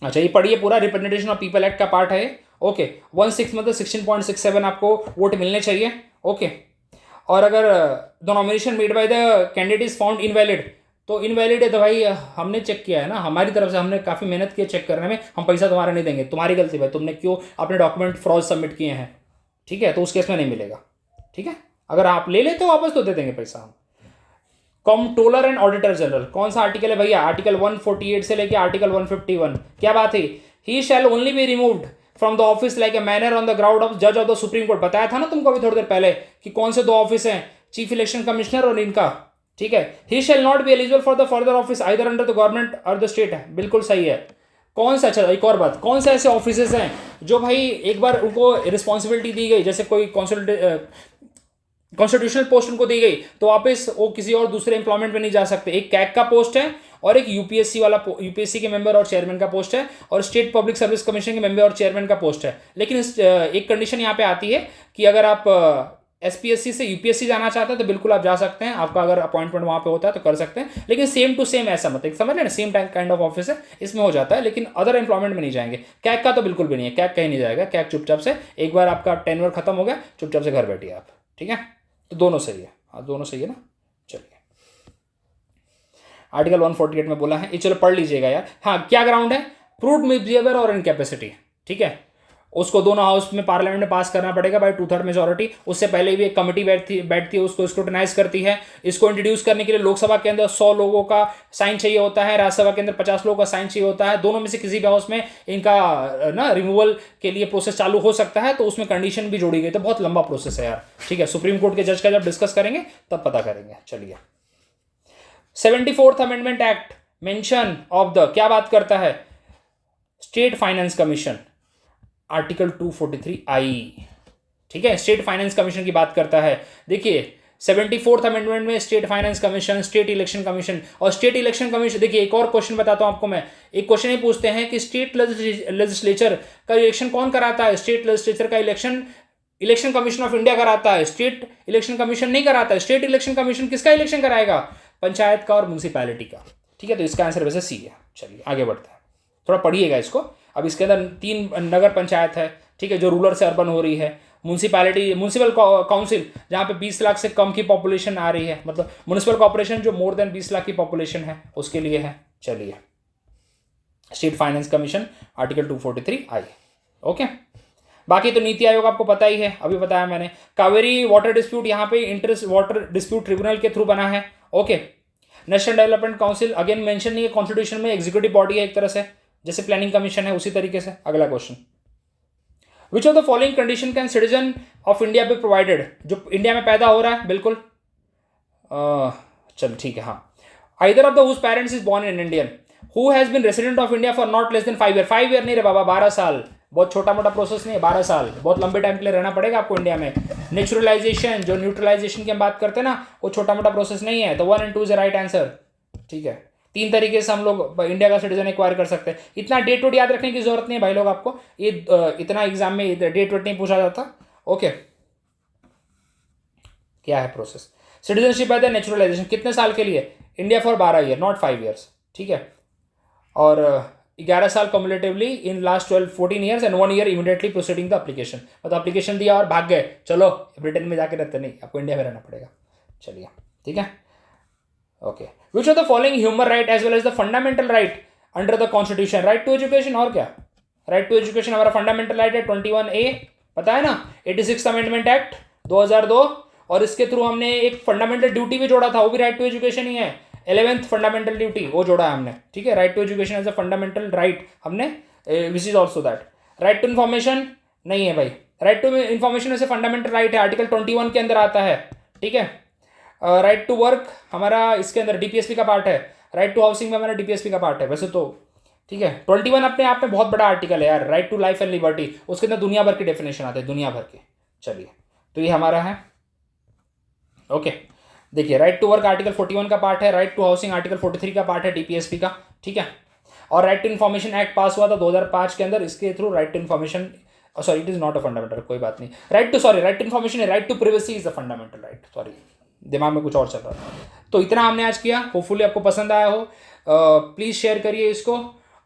अच्छा ये पढ़िए पूरा, रिप्रेजेंटेशन ऑफ पीपल एक्ट का पार्ट है, ओके। 1/6 मतलब 16.67 आपको वोट मिलने चाहिए, ओके। और अगर the nomination made by the candidate is found invalid, तो इनवैलिड है तो भाई हमने चेक किया है ना, हमारी तरफ से हमने काफ़ी मेहनत की चेक करने में, हम पैसा तुम्हारा नहीं देंगे, तुम्हारी गलती भाई, तुमने क्यों अपने डॉक्यूमेंट फ्रॉड सबमिट किए हैं, ठीक है। तो उस केस में नहीं मिलेगा, ठीक है। अगर आप ले लेते हो वापस तो दे देंगे पैसा हम। कॉम्प्ट्रोलर एंड ऑडिटर जनरल, कौन सा आर्टिकल है भैया, आर्टिकल 148 से लेके आर्टिकल 151, क्या बात है, he shall only be removed from the office like a manner on the ground of जज ऑफ द सुप्रीम कोर्ट, बताया था ना तुमको अभी थोड़ी देर पहले कि कौन से 2 ऑफिस हैं, चीफ इलेक्शन कमिश्नर और इनका, ठीक है। He shall not be eligible for the further office either under the government or the state, है बिल्कुल सही है। कौन सा, अच्छा एक और बात, कौन से ऐसे ऑफिस हैं जो भाई एक बार उनको रिस्पॉन्सिबिलिटी दी गई, जैसे कोई कॉन्स्टिट्यूशनल पोस्ट उनको दी गई तो वापस वो किसी और दूसरे एम्प्लॉयमेंट में नहीं जा सकते। एक कैग का पोस्ट है और एक यूपीएससी वाला, यूपीएससी के मेंबर और चेयरमैन का पोस्ट है, और स्टेट पब्लिक सर्विस कमीशन के मेंबर और चेयरमैन का पोस्ट है। लेकिन एक कंडीशन यहाँ पे आती है कि अगर आप एसपीएससी से यूपीएससी जाना चाहते हैं तो बिल्कुल आप जा सकते हैं, आपका अगर अपॉइंटमेंट वहाँ पे होता है तो कर सकते हैं, लेकिन सेम टू सेम ऐसा मतलब समझ लेना, सेम काइंड ऑफ ऑफिस है, इसमें हो जाता है, लेकिन अदर एम्प्लॉयमेंट में नहीं जाएंगे। कैग का तो बिल्कुल भी नहीं है, कैग कहीं नहीं जाएगा, कैग चुपचाप से एक बार आपका टेन्योर खत्म हो गया चुपचाप से घर बैठिए आप, ठीक है। तो दोनों सही है, हाँ दोनों सही है ना। चलिए, आर्टिकल 148 में बोला है, ये चलो पढ़ लीजिएगा यार। हाँ क्या ग्राउंड है, प्रूव्ड मिसबिहेवियर और इनकैपेसिटी, ठीक है। उसको दोनों हाउस में पार्लियामेंट में पास करना पड़ेगा बाय 2/3 मेजोरिटी। उससे पहले भी एक कमेटी बैठती है उसको स्क्रूटनाइज करती है। इसको इंट्रोड्यूस करने के लिए लोकसभा के अंदर 100 लोगों का साइन चाहिए होता है, राज्यसभा के अंदर 50 लोगों का साइन चाहिए होता है। दोनों में से किसी भी हाउस में इनका ना रिमूवल के लिए प्रोसेस चालू हो सकता है, तो उसमें कंडीशन भी जोड़ी गई। तो बहुत लंबा प्रोसेस है यार, ठीक है। सुप्रीम कोर्ट के जज का जब डिस्कस करेंगे तब पता करेंगे। चलिए, 74th amendment act mention of the, क्या बात करता है, state finance commission, article 243I, ठीक है। स्टेट फाइनेंस कमीशन की बात करता है। देखिए 74th अमेंडमेंट में state finance commission, state election commission और स्टेट इलेक्शन कमीशन। देखिए एक और क्वेश्चन बताता हूं आपको मैं, एक क्वेश्चन ही पूछते हैं कि स्टेट लेजिस्लेचर का इलेक्शन कौन कराता है। स्टेट लेजिस्लेचर का इलेक्शन कमीशन ऑफ इंडिया कराता है, स्टेट इलेक्शन कमीशन नहीं कराता है। स्टेट इलेक्शन कमीशन किसका इलेक्शन कराएगा, पंचायत का और म्यूनसिपैलिटी का, ठीक है। तो इसका आंसर वैसे सी है। चलिए आगे बढ़ते हैं, थोड़ा पढ़िएगा इसको। अब इसके अंदर 3 नगर पंचायत है, ठीक है, जो रूरल से अर्बन हो रही है। म्यूनसिपल काउंसिल जहाँ पे 20 लाख से कम की पॉपुलेशन आ रही है, मतलब म्यूनसिपल कॉर्पोरेशन जो मोर देन 20 लाख की पॉपुलेशन है उसके लिए है। चलिए, state finance commission article 243I, okay. बाकी तो नीति आयोग आपको पता ही है, अभी बताया मैंने। कावेरी वाटर डिस्प्यूट यहाँ पे इंटर वाटर डिस्प्यूट ट्रिब्यूनल के थ्रू बना है, okay. National development council again mention नहीं है कॉन्स्टिट्यूशन में, एग्जीक्यूटिव बॉडी है एक तरह से, जैसे प्लानिंग कमीशन है उसी तरीके से। अगला question, which of the following condition can citizen of India be provided, जो इंडिया में पैदा हो रहा है, बिल्कुल चल ठीक है, हाँ। Either of the whose parents is born in Indian, who has been resident of India for not less than 5 year. 5 year नहीं रे बाबा, 12 साल, बहुत छोटा मोटा प्रोसेस नहीं है, 12 साल बहुत लंबे टाइम के लिए रहना पड़ेगा आपको इंडिया में। नेचुरलाइजेशन, जो न्यूट्रलाइजेशन की हम बात करते हैं ना, वो छोटा मोटा प्रोसेस नहीं है। तो 1 और 2 इज राइट आंसर, ठीक है। 3 तरीके से हम लोग इंडिया का सिटीजन एक्वायर कर सकते हैं। इतना डेट वेट याद रखने की जरूरत नहीं है भाई लोग, आपको ये इतना एग्जाम में डेट वेट नहीं पूछा जाता, ओके। क्या है प्रोसेस, सिटीजनशिप है नेचुरलाइजेशन कितने साल के लिए, India for 12 year not 5 years, ठीक है। और 11 साल cumulatively in last 12-14 years and 1 year immediately proceeding the application. मतलब एप्लीकेशन दिया और भाग गए, चलो ब्रिटेन में जाके रहते, नहीं, आपको इंडिया में रहना पड़ेगा। चलिए ठीक है, okay. Which of the following human right as well as the fundamental right under the constitution? Right to education, और क्या? राइट टू एजुकेशन हमारा फंडामेंटल राइट है 21A, पता है ना? 86th अमेंडमेंट एक्ट 2002, और इसके थ्रू हमने एक फंडामेंटल ड्यूटी भी जोड़ा था, वो भी राइट टू एजुकेशन ही है। 11th फंडामेंटल ड्यूटी वो जोड़ा है हमने, ठीक है। Right to education as a fundamental right हमने, which is also that. Right to information नहीं है भाई, राइट टू इन्फॉर्मेशन ऐसे फंडामेंटल राइट है, आर्टिकल 21 के अंदर आता है, ठीक है। राइट टू वर्क हमारा इसके अंदर डीपीएसपी का पार्ट है, राइट टू हाउसिंग में हमारा डीपीएसपी का पार्ट है वैसे तो, ठीक है। 21 अपने आप में बहुत बड़ा आर्टिकल है यार, right to life and liberty, उसके अंदर दुनिया भर की डेफिनेशन आते हैं, दुनिया भर के। चलिए, तो ये हमारा है, ओके। देखिए, राइट टू वर्क आर्टिकल 41 का पार्ट है, राइट टू हाउसिंग आर्टिकल 43 का पार्ट है डीपीएसपी का, ठीक है। और right to information act pass हुआ था 2005 के अंदर, इसके through right to information, sorry it is not a fundamental, कोई बात नहीं। राइट टू इन्फॉर्मेशन है, right to privacy is the fundamental right, sorry दिमाग में कुछ और चल रहा था। तो इतना हमने आज किया, होपफुली आपको पसंद आया हो। प्लीज़ शेयर करिए इसको,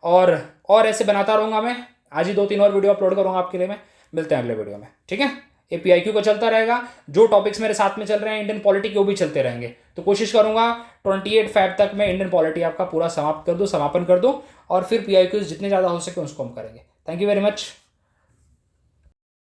और ऐसे बनाता रहूँगा मैं, आज ही 2-3 और वीडियो अपलोड करूँगा आपके लिए मैं। मिलते हैं अगले वीडियो में, ठीक है। ये PIQ का चलता रहेगा, जो टॉपिक्स मेरे साथ में चल रहे हैं इंडियन पॉलिटी के वो भी चलते रहेंगे। तो कोशिश करूँगा 28 Feb तक मैं इंडियन पॉलिटी आपका पूरा समाप्त कर दूँ, समापन कर दूँ, और फिर PIQ जितने ज़्यादा हो सके उसको हम करेंगे। Thank you very much.